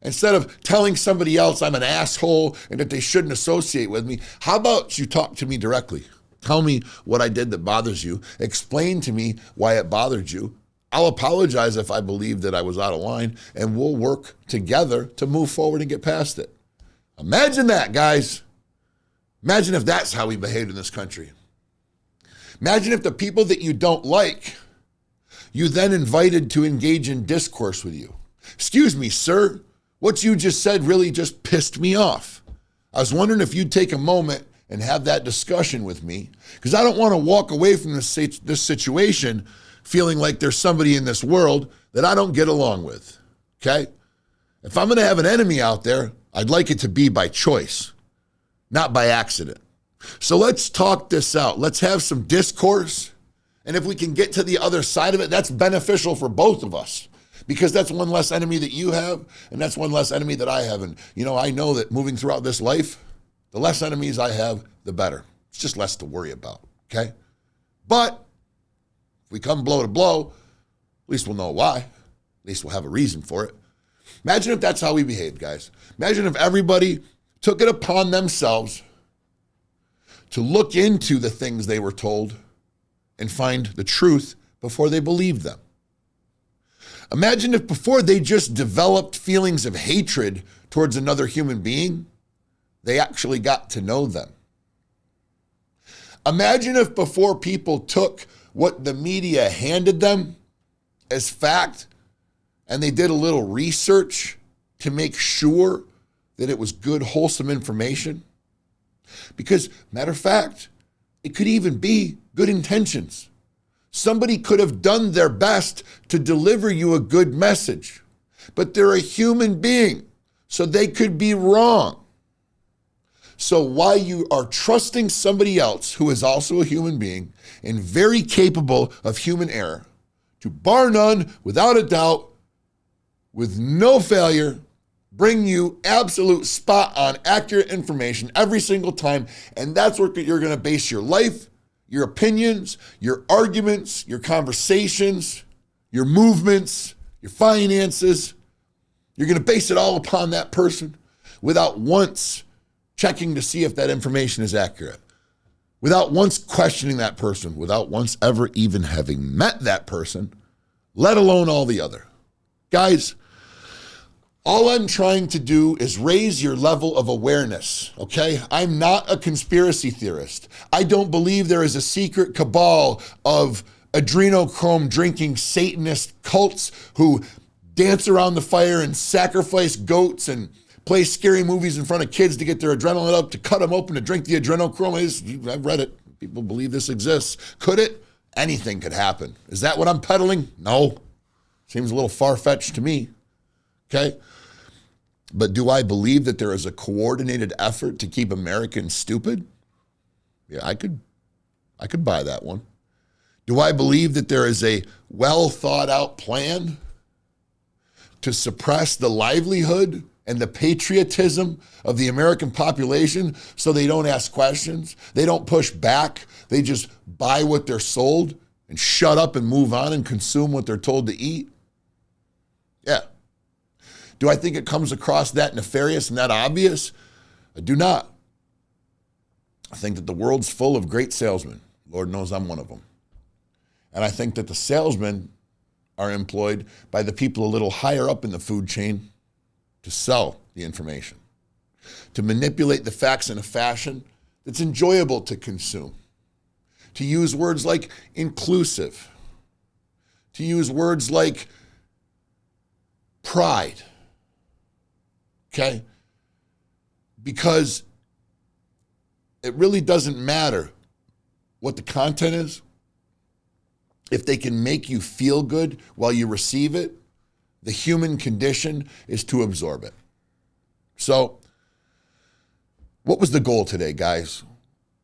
instead of telling somebody else I'm an asshole and that they shouldn't associate with me, how about you talk to me directly? Tell me what I did that bothers you. Explain to me why it bothered you. I'll apologize if I believe that I was out of line, and we'll work together to move forward and get past it. Imagine that, guys. Imagine if that's how we behaved in this country. Imagine if the people that you don't like, you then invited to engage in discourse with you. Excuse me, sir. What you just said really just pissed me off. I was wondering if you'd take a moment and have that discussion with me, because I don't want to walk away from this situation feeling like there's somebody in this world that I don't get along with, okay? If I'm going to have an enemy out there, I'd like it to be by choice, not by accident. So let's talk this out. Let's have some discourse, and if we can get to the other side of it, that's beneficial for both of us. Because that's one less enemy that you have, and that's one less enemy that I have. And, you know, I know that moving throughout this life, the less enemies I have, the better. It's just less to worry about, okay? But if we come blow to blow, at least we'll know why. At least we'll have a reason for it. Imagine if that's how we behaved, guys. Imagine if everybody took it upon themselves to look into the things they were told and find the truth before they believed them. Imagine if before they just developed feelings of hatred towards another human being, they actually got to know them. Imagine if before people took what the media handed them as fact and they did a little research to make sure that it was good, wholesome information. Because, matter of fact, it could even be good intentions. Somebody could have done their best to deliver you a good message, but they're a human being, so they could be wrong. So while you are trusting somebody else who is also a human being and very capable of human error, to bar none, without a doubt, with no failure, bring you absolute spot on accurate information every single time, and that's what you're going to base your life, your opinions, your arguments, your conversations, your movements, your finances. You're going to base it all upon that person without once checking to see if that information is accurate, without once questioning that person, without once ever even having met that person, let alone all the other. Guys, all I'm trying to do is raise your level of awareness, okay? I'm not a conspiracy theorist. I don't believe there is a secret cabal of adrenochrome drinking Satanist cults who dance around the fire and sacrifice goats and play scary movies in front of kids to get their adrenaline up, to cut them open, to drink the adrenochrome. I've read it. People believe this exists. Could it? Anything could happen. Is that what I'm peddling? No. Seems a little far-fetched to me, okay? But do I believe that there is a coordinated effort to keep Americans stupid? Yeah, I could buy that one. Do I believe that there is a well thought out plan to suppress the livelihood and the patriotism of the American population so they don't ask questions, they don't push back, they just buy what they're sold and shut up and move on and consume what they're told to eat? Yeah. Do I think it comes across that nefarious and that obvious? I do not. I think that the world's full of great salesmen. Lord knows I'm one of them. And I think that the salesmen are employed by the people a little higher up in the food chain to sell the information, to manipulate the facts in a fashion that's enjoyable to consume, to use words like inclusive, to use words like pride. Okay? Because it really doesn't matter what the content is. if they can make you feel good while you receive it, the human condition is to absorb it. So, what was the goal today, guys?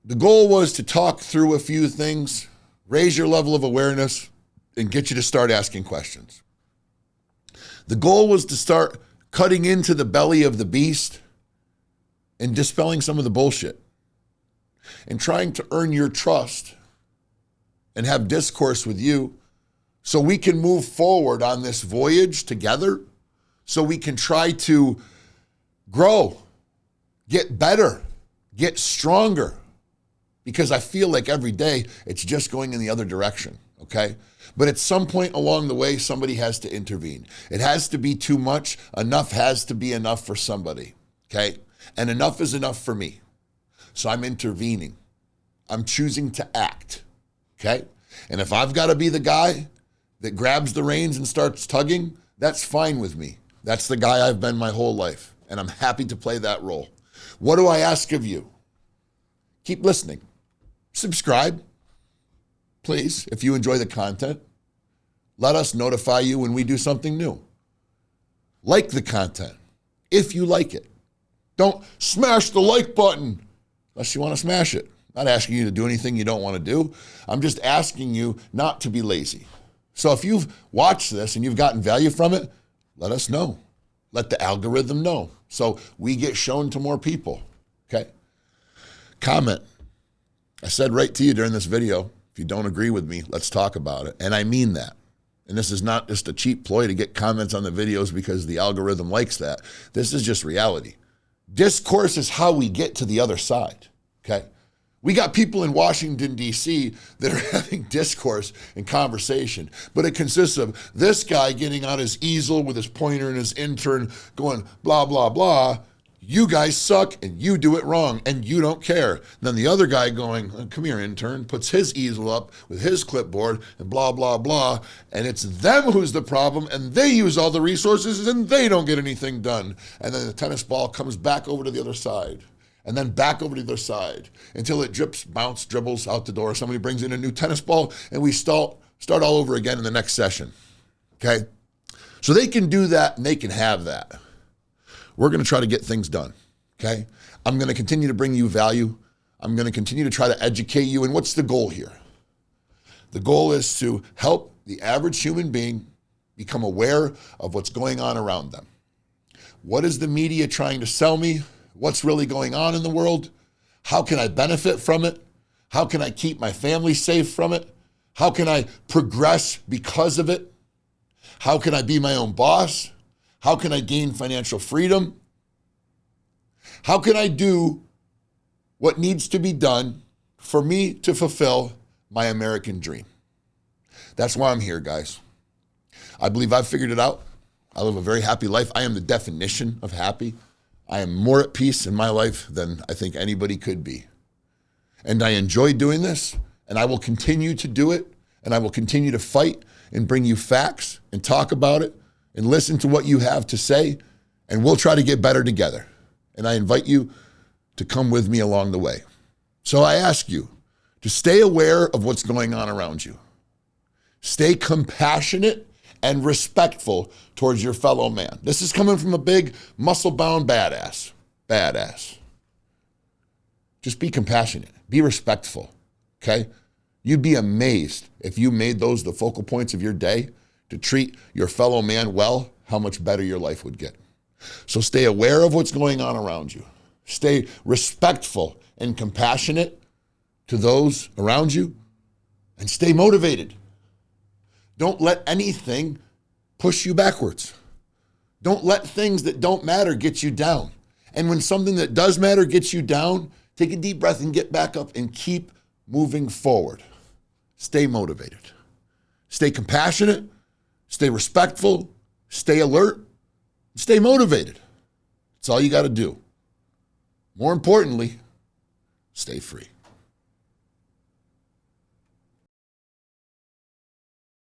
The goal was to talk through a few things, raise your level of awareness, and get you to start asking questions. The goal was to start cutting into the belly of the beast and dispelling some of the bullshit and trying to earn your trust and have discourse with you so we can move forward on this voyage together, so we can try to grow, get better, get stronger, because I feel like every day it's just going in the other direction, okay? But at some point along the way, somebody has to intervene. It has to be too much. Enough has to be enough for somebody, okay? And enough is enough for me. So I'm intervening. I'm choosing to act, okay? And if I've got to be the guy that grabs the reins and starts tugging, that's fine with me. That's the guy I've been my whole life, and I'm happy to play that role. What do I ask of you? Keep listening. Subscribe, please, if you enjoy the content. Let us notify you when we do something new. Like the content, if you like it. Don't smash the like button unless you want to smash it. I'm not asking you to do anything you don't want to do. I'm just asking you not to be lazy. So if you've watched this and you've gotten value from it, let us know. Let the algorithm know so we get shown to more people, okay? Comment. I said right to you during this video, if you don't agree with me, let's talk about it. And I mean that. And this is not just a cheap ploy to get comments on the videos because the algorithm likes that. This is just reality. Discourse is how we get to the other side, okay? We got people in Washington, D.C. that are having discourse and conversation, but it consists of this guy getting on his easel with his pointer and his intern going, blah, blah, blah. You guys suck and you do it wrong and you don't care. And then the other guy going, come here, intern, puts his easel up with his clipboard and blah, blah, blah. And it's them who's the problem and they use all the resources and they don't get anything done. And then the tennis ball comes back over to the other side and then back over to the other side until it dribbles out the door. Somebody brings in a new tennis ball and we start all over again in the next session, okay? So they can do that and they can have that. We're going to try to get things done, okay? I'm going to continue to bring you value. I'm going to continue to try to educate you. And what's the goal here? The goal is to help the average human being become aware of what's going on around them. What is the media trying to sell me? What's really going on in the world? How can I benefit from it? How can I keep my family safe from it? How can I progress because of it? How can I be my own boss? How can I gain financial freedom? How can I do what needs to be done for me to fulfill my American dream? That's why I'm here, guys. I believe I've figured it out. I live a very happy life. I am the definition of happy. I am more at peace in my life than I think anybody could be. And I enjoy doing this, and I will continue to do it, and I will continue to fight and bring you facts and talk about it and listen to what you have to say, and we'll try to get better together. And I invite you to come with me along the way. So I ask you to stay aware of what's going on around you. Stay compassionate and respectful towards your fellow man. This is coming from a big, muscle-bound badass. Badass. Just be compassionate. Be respectful, okay? You'd be amazed if you made those the focal points of your day to treat your fellow man well, how much better your life would get. So stay aware of what's going on around you. Stay respectful and compassionate to those around you, and stay motivated. Don't let anything push you backwards. Don't let things that don't matter get you down. And when something that does matter gets you down, take a deep breath and get back up and keep moving forward. Stay motivated. Stay compassionate. Stay respectful, stay alert, stay motivated. That's all you got to do. More importantly, stay free.